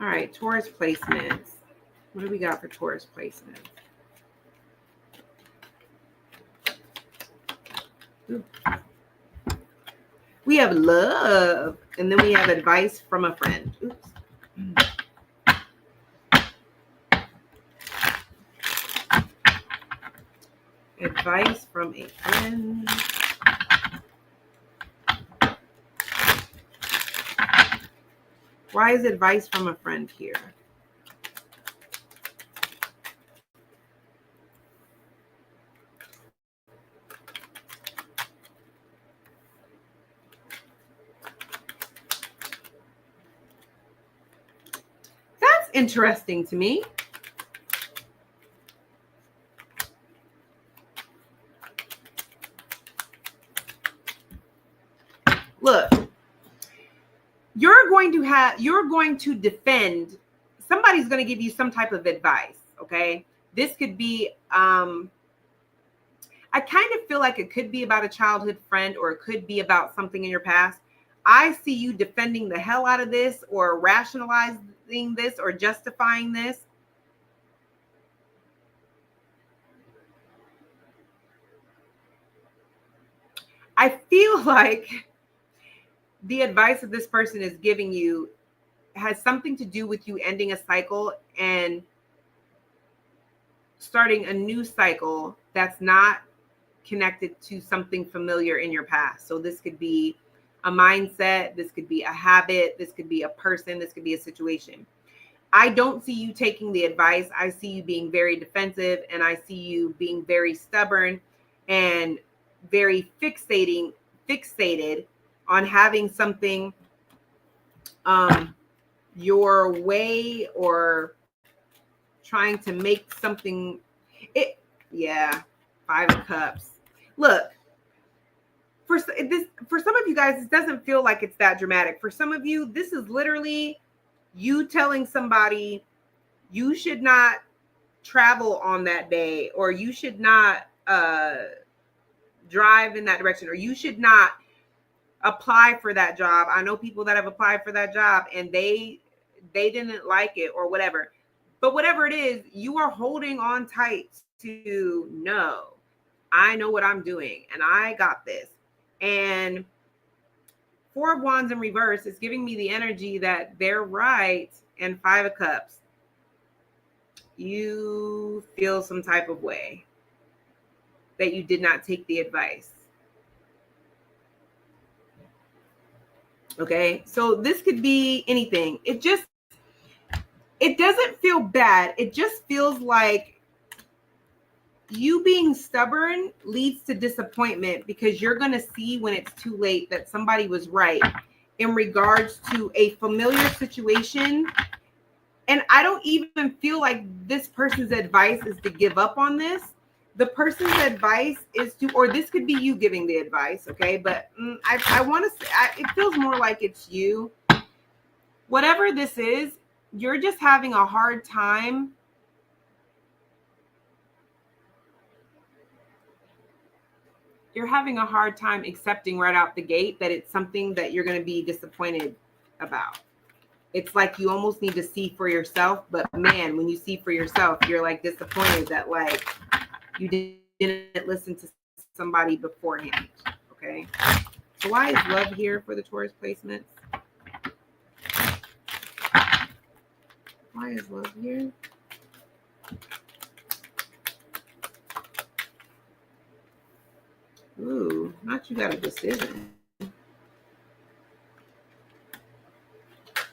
All right, Taurus placements. What do we got for Taurus placements? Ooh. We have love, and then we have advice from a friend. Oops. Advice from a friend. Why is advice from a friend here? interesting to me. Look, you're going to defend, somebody's going to give you some type of advice, okay? This could be, I kind of feel like it could be about a childhood friend, or it could be about something in your past. I see you defending the hell out of this, or rationalizing this, or justifying this. I feel like the advice that this person is giving you has something to do with you ending a cycle and starting a new cycle that's not connected to something familiar in your past. So this could be a mindset, this could be a habit, this could be a person, this could be a situation. I don't see you taking the advice. I see you being very defensive, and I see you being very stubborn and very fixated on having something your way, or trying to make something Five of Cups. Look, for some of you guys, it doesn't feel like it's that dramatic. For some of you, this is literally you telling somebody you should not travel on that day, or you should not drive in that direction, or you should not apply for that job. I know people that have applied for that job and they didn't like it, or whatever. But whatever it is, you are holding on tight to, no, I know what I'm doing and I got this. And Four of Wands in reverse is giving me the energy that they're right. And Five of Cups, you feel some type of way that you did not take the advice. Okay, so this could be anything. It doesn't feel bad. It just feels like you being stubborn leads to disappointment, because you're going to see when it's too late that somebody was right in regards to a familiar situation. And I don't even feel like this person's advice is to give up on this. The person's advice is to, or this could be you giving the advice, okay? But I want to say, it feels more like it's you. Whatever this is, you're just having a hard time accepting right out the gate that it's something that you're going to be disappointed about. It's like you almost need to see for yourself. But man, when you see for yourself, you're like disappointed that like you didn't listen to somebody beforehand. Okay. So why is love here for the Taurus placements? Why is love here? Ooh, not you got a decision.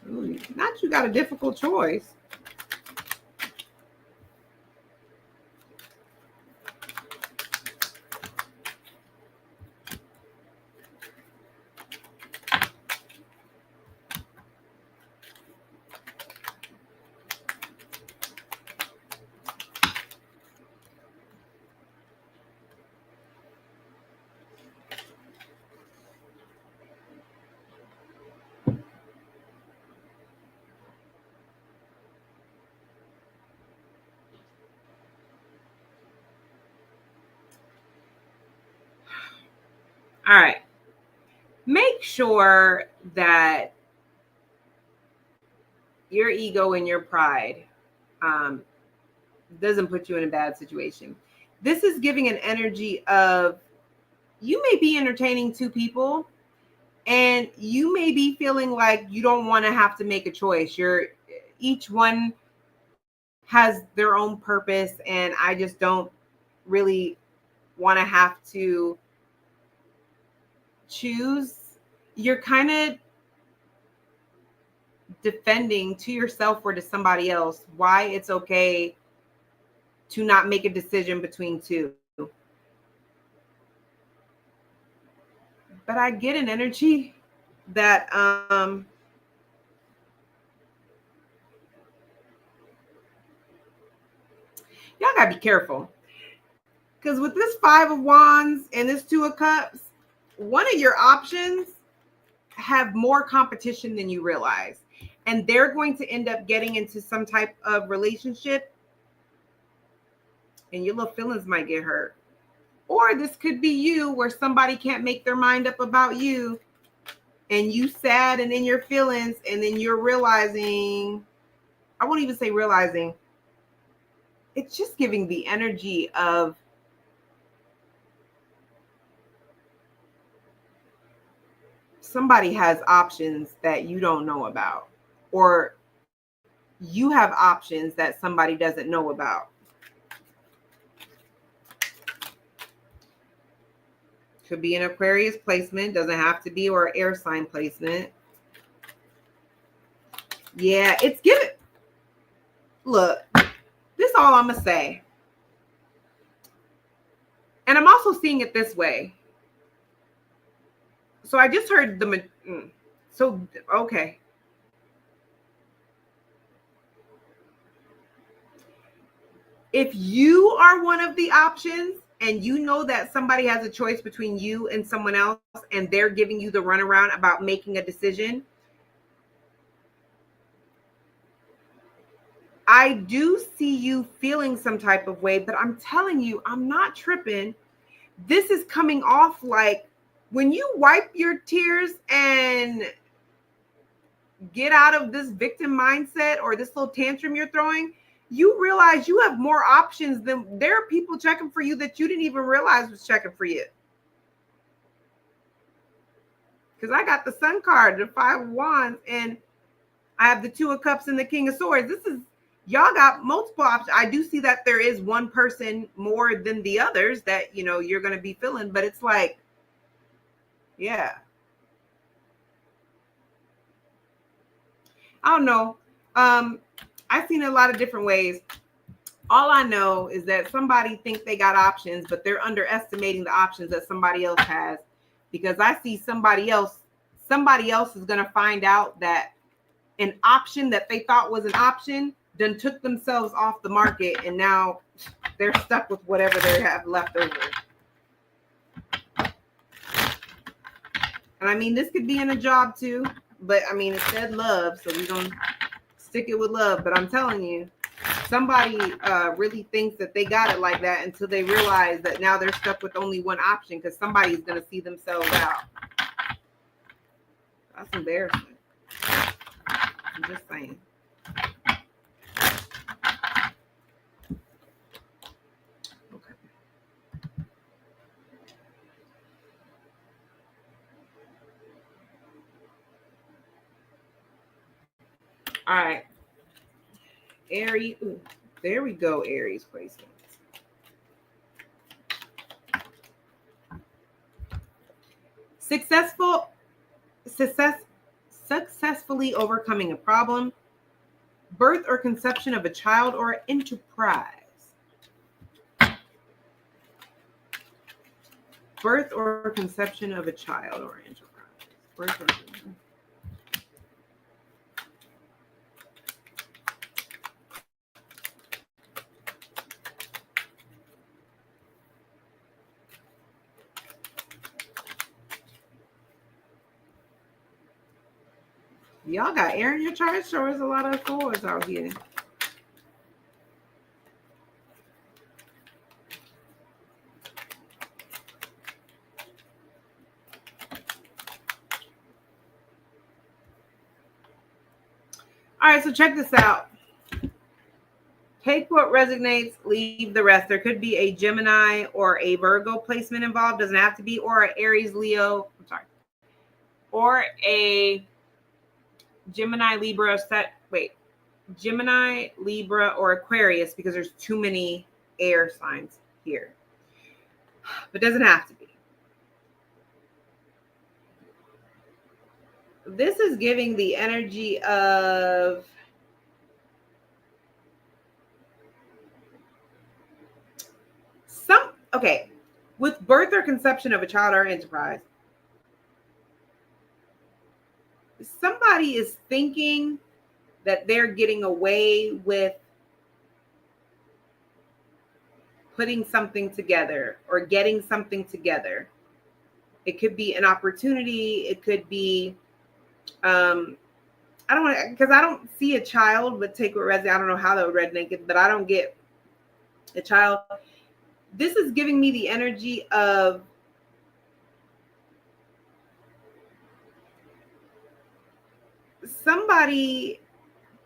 Ooh, not you got a difficult choice. All right. Make sure that your ego and your pride doesn't put you in a bad situation. This is giving an energy of, you may be entertaining two people and you may be feeling like you don't want to have to make a choice. Each one has their own purpose, and I just don't really want to have to choose. You're kind of defending to yourself or to somebody else why it's okay to not make a decision between two. But I get an energy that y'all gotta be careful. Because with this 5 of Wands and this 2 of Cups, one of your options have more competition than you realize. And they're going to end up getting into some type of relationship and your little feelings might get hurt. Or this could be you where somebody can't make their mind up about you and you sad and in your feelings, and then you're realizing, I won't even say realizing, it's just giving the energy of somebody has options that you don't know about, or you have options that somebody doesn't know about. Could be an Aquarius placement, doesn't have to be, or an air sign placement. Yeah, it's given. Look, this is all I'm going to say. And I'm also seeing it this way. So I just heard okay. If you are one of the options and you know that somebody has a choice between you and someone else and they're giving you the runaround about making a decision, I do see you feeling some type of way, but I'm telling you, I'm not tripping. This is coming off like when you wipe your tears and get out of this victim mindset or this little tantrum you're throwing, you realize you have more options than there are people checking for you that you didn't even realize was checking for you. Because I got the Sun card, the 5 of Wands, and I have the 2 of Cups and the King of Swords. This is, y'all got multiple options. I do see that there is one person more than the others that, you know, you're going to be feeling, but it's like, yeah. I don't know. I've seen it a lot of different ways. All I know is that somebody thinks they got options, but they're underestimating the options that somebody else has. Because I see somebody else is going to find out that an option that they thought was an option then took themselves off the market, and now they're stuck with whatever they have left over. And I mean, this could be in a job too, but I mean, it said love, so we're going to stick it with love. But I'm telling you, somebody really thinks that they got it like that until they realize that now they're stuck with only one option because somebody's going to see themselves out. That's embarrassing. I'm just saying. Okay. All right. Aries. Ooh, there we go. Aries placements. Successfully overcoming a problem, birth or conception of a child or enterprise. Birth or conception of a child or enterprise. Birth or conception. Y'all got air in your chart, sure is a lot of swords out here. All right, so check this out. Take what resonates, leave the rest. There could be a Gemini or a Virgo placement involved. Doesn't have to be, or an Aries, Leo. I'm sorry. Or a Gemini, Libra, Gemini, Libra, or Aquarius, because there's too many air signs here. But doesn't have to be. This is giving the energy of okay, with birth or conception of a child or enterprise, somebody is thinking that they're getting away with putting something together or getting something together. It could be an opportunity. It could be, I don't want to, because I don't see a child, but take with Resi. I don't know how that would resonate it, but I don't get a child. This is giving me the energy of somebody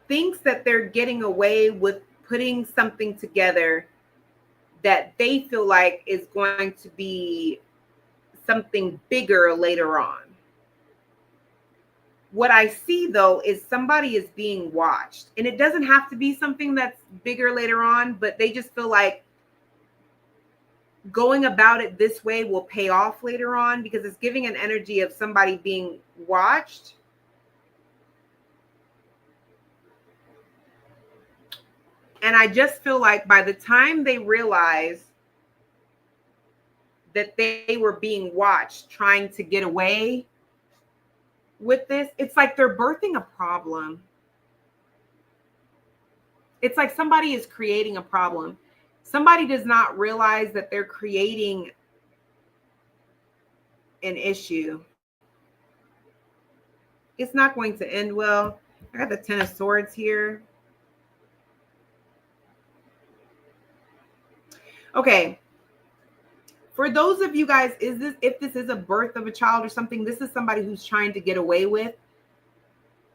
thinks that they're getting away with putting something together that they feel like is going to be something bigger later on. What I see, though, is somebody is being watched. And it doesn't have to be something that's bigger later on, but they just feel like going about it this way will pay off later on, because it's giving an energy of somebody being watched. And I just feel like by the time they realize that they were being watched, trying to get away with this, it's like they're birthing a problem. It's like somebody is creating a problem. Somebody does not realize that they're creating an issue. It's not going to end well. I got the Ten of Swords here. Okay. For those of you guys, if this is a birth of a child or something, this is somebody who's trying to get away with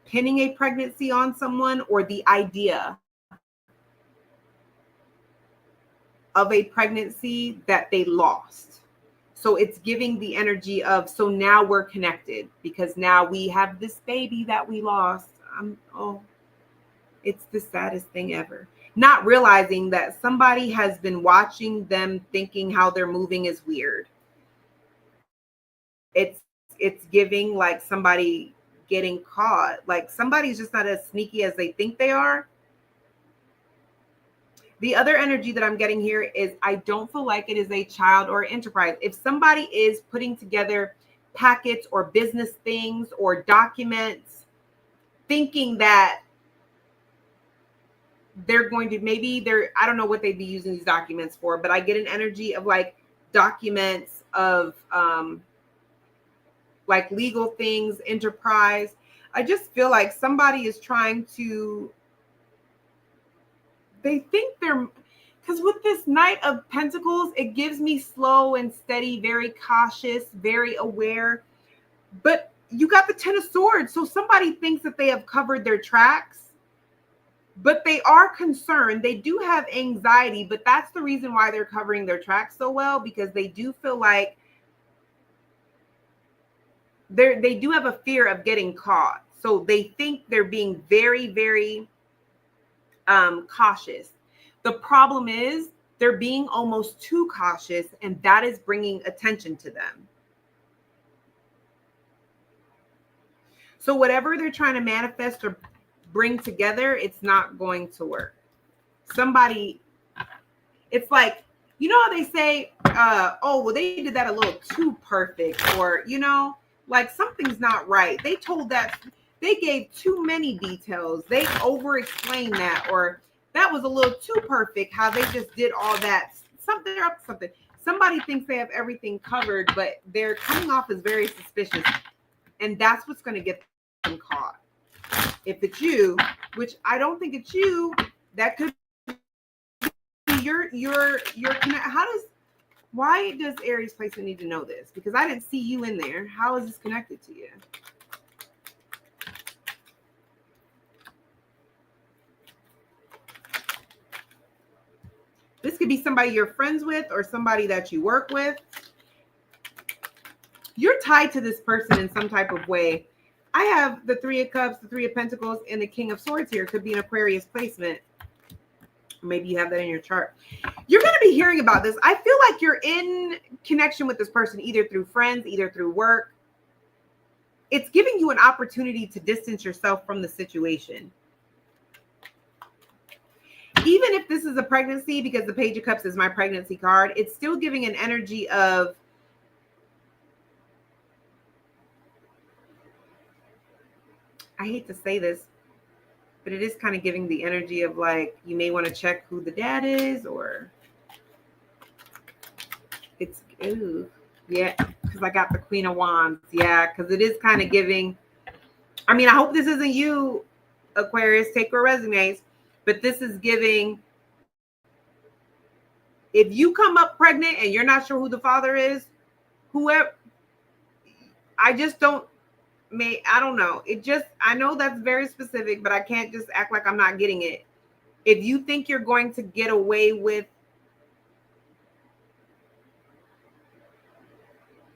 pinning a pregnancy on someone, or the idea of a pregnancy that they lost. So it's giving the energy of, so now we're connected because now we have this baby that we lost. It's the saddest thing ever. Not realizing that somebody has been watching them, thinking how they're moving is weird. It's giving like somebody getting caught. Like somebody's just not as sneaky as they think they are. The other energy that I'm getting here is I don't feel like it is a child or enterprise. If somebody is putting together packets or business things or documents, thinking that they're going to, I don't know what they'd be using these documents for, but I get an energy of like documents of like legal things, enterprise. I just feel like somebody is trying to, they think they're, because with this Knight of Pentacles, it gives me slow and steady, very cautious, very aware. But you got the Ten of Swords. So somebody thinks that they have covered their tracks, but they are concerned. They do have anxiety, but that's the reason why they're covering their tracks so well, because they do feel like they do have a fear of getting caught. So they think they're being very, very cautious. The problem is they're being almost too cautious, and that is bringing attention to them. So whatever they're trying to manifest or bring together, it's not going to work. Somebody, it's like, you know how they say, oh, well, they did that a little too perfect, or, you know, like something's not right. They told that, they gave too many details. They over-explained that, or that was a little too perfect how they just did all that. Something up something. Somebody thinks they have everything covered, but they're coming off as very suspicious. And that's what's going to get them caught. If it's you, which I don't think it's you, that could be why does Aries placement need to know this? Because I didn't see you in there. How is this connected to you? This could be somebody you're friends with or somebody that you work with. You're tied to this person in some type of way. I have the Three of Cups, the Three of Pentacles, and the King of Swords here. It could be an Aquarius placement. Maybe you have that in your chart. You're going to be hearing about this. I feel like you're in connection with this person, either through friends, either through work. It's giving you an opportunity to distance yourself from the situation. Even if this is a pregnancy, because the Page of Cups is my pregnancy card, it's still giving an energy of, I hate to say this, but it is kind of giving the energy of like, you may want to check who the dad is, or Ooh, yeah, because I got the Queen of Wands. Yeah, because it is kind of giving. I mean, I hope this isn't you, Aquarius. Take your resumes, but this is giving. If you come up pregnant and you're not sure who the father is, whoever, I just don't. I don't know. It just, I know that's very specific, but I can't just act like I'm not getting it. If you think you're going to get away with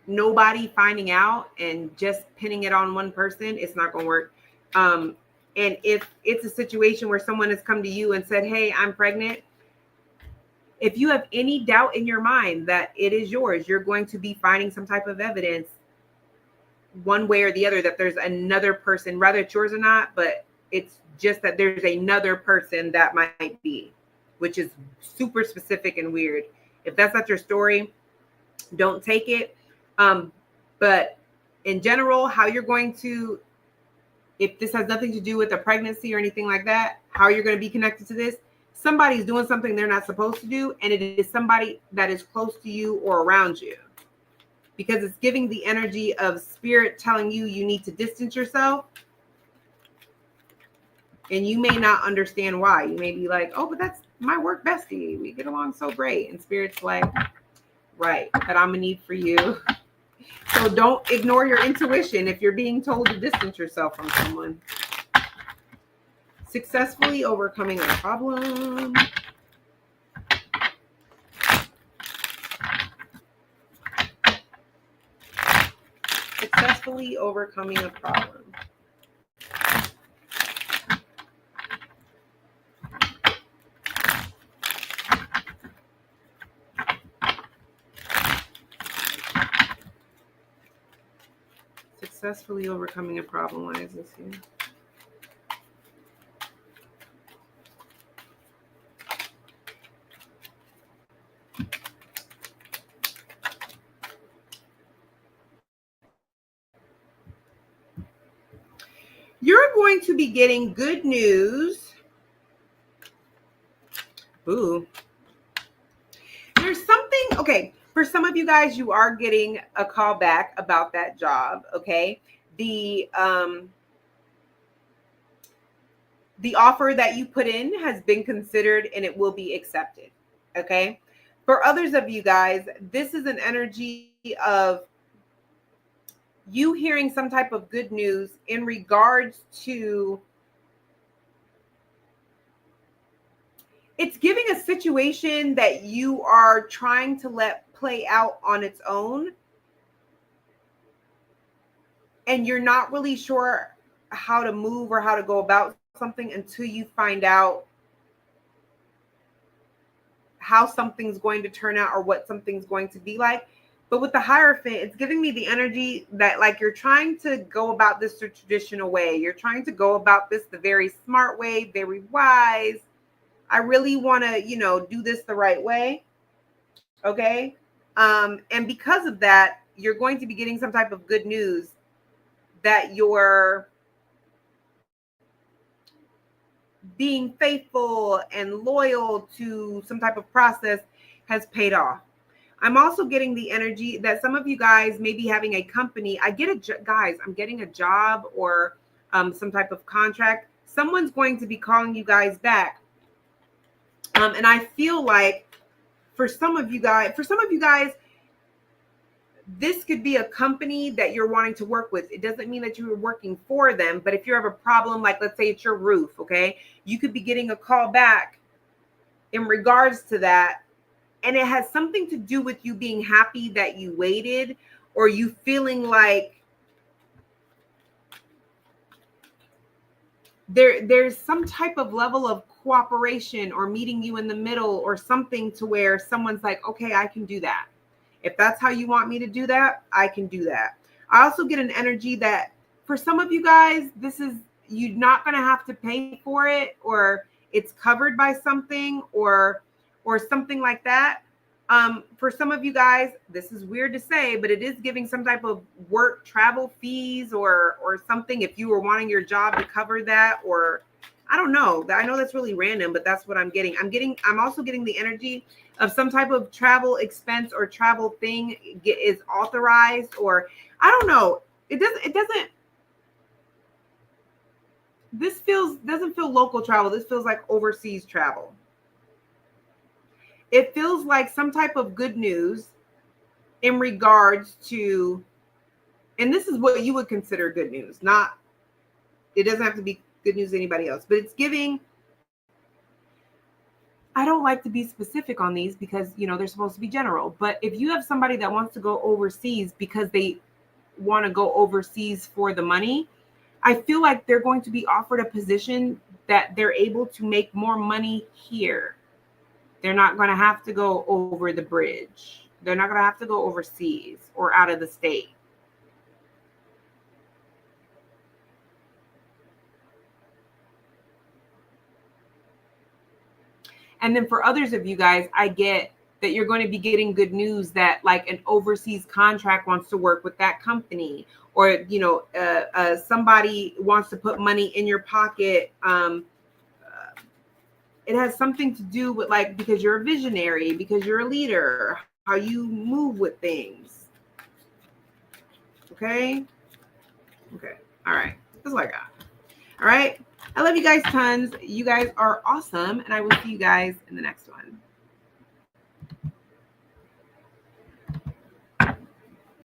nobody finding out and just pinning it on one person, it's not going to work. And if it's a situation where someone has come to you and said, hey, I'm pregnant, if you have any doubt in your mind that it is yours, you're going to be finding some type of evidence one way or the other that there's another person, whether it's yours or not, but it's just that there's another person that might be, which is super specific and weird. If that's not your story, don't take it. But in general, how you're going to, if this has nothing to do with a pregnancy or anything like that, how you're going to be connected to this, somebody's doing something they're not supposed to do, and it is somebody that is close to you or around you. Because it's giving the energy of spirit telling you you need to distance yourself. And you may not understand why. You may be like, oh, but that's my work bestie. We get along so great. And spirit's like, right, but I'm a need for you. So don't ignore your intuition if you're being told to distance yourself from someone. Successfully overcoming a problem. Successfully overcoming a problem. Successfully overcoming a problem. Why is this here? You're going to be getting good news. Ooh. There's something, okay, for some of you guys, you are getting a call back about that job, okay? The offer that you put in has been considered and it will be accepted, okay? For others of you guys, this is an energy of you hearing some type of good news in regards to, it's giving a situation that you are trying to let play out on its own. And you're not really sure how to move or how to go about something until you find out how something's going to turn out or what something's going to be like. But with the Hierophant, it's giving me the energy that like you're trying to go about this the traditional way. You're trying to go about this the very smart way, very wise. I really want to, do this the right way. Okay. And because of that, you're going to be getting some type of good news that you're being faithful and loyal to some type of process has paid off. I'm also getting the energy that some of you guys may be having a company. I'm getting a job or some type of contract. Someone's going to be calling you guys back. And I feel like for some of you guys, this could be a company that you're wanting to work with. It doesn't mean that you're working for them, but if you have a problem, like let's say it's your roof, okay, you could be getting a call back in regards to that. And it has something to do with you being happy that you waited, or you feeling like there's some type of level of cooperation or meeting you in the middle or something to where someone's like, okay, I can do that. If that's how you want me to do that, I can do that. I also get an energy that for some of you guys, this is, you're not going to have to pay for it, or it's covered by something or something like that. For some of you guys, this is weird to say, but it is giving some type of work travel fees or something if you were wanting your job to cover that, or I don't know. I know that's really random, but that's what I'm getting. I'm also getting the energy of some type of travel expense or travel thing is authorized, or I don't know. This doesn't feel local travel. This feels like overseas travel. It feels like some type of good news in regards to, and this is what you would consider good news. Not, it doesn't have to be good news to anybody else, but it's giving. I don't like to be specific on these because, they're supposed to be general. But if you have somebody that wants to go overseas because they want to go overseas for the money, I feel like they're going to be offered a position that they're able to make more money here. They're not going to have to go over the bridge. They're not going to have to go overseas or out of the state. And then for others of you guys, I get that you're going to be getting good news that like an overseas contract wants to work with that company, or, somebody wants to put money in your pocket. It has something to do with like, because you're a visionary, because you're a leader, how you move with things. Okay. All right. That's what I got. All right. I love you guys tons. You guys are awesome. And I will see you guys in the next one.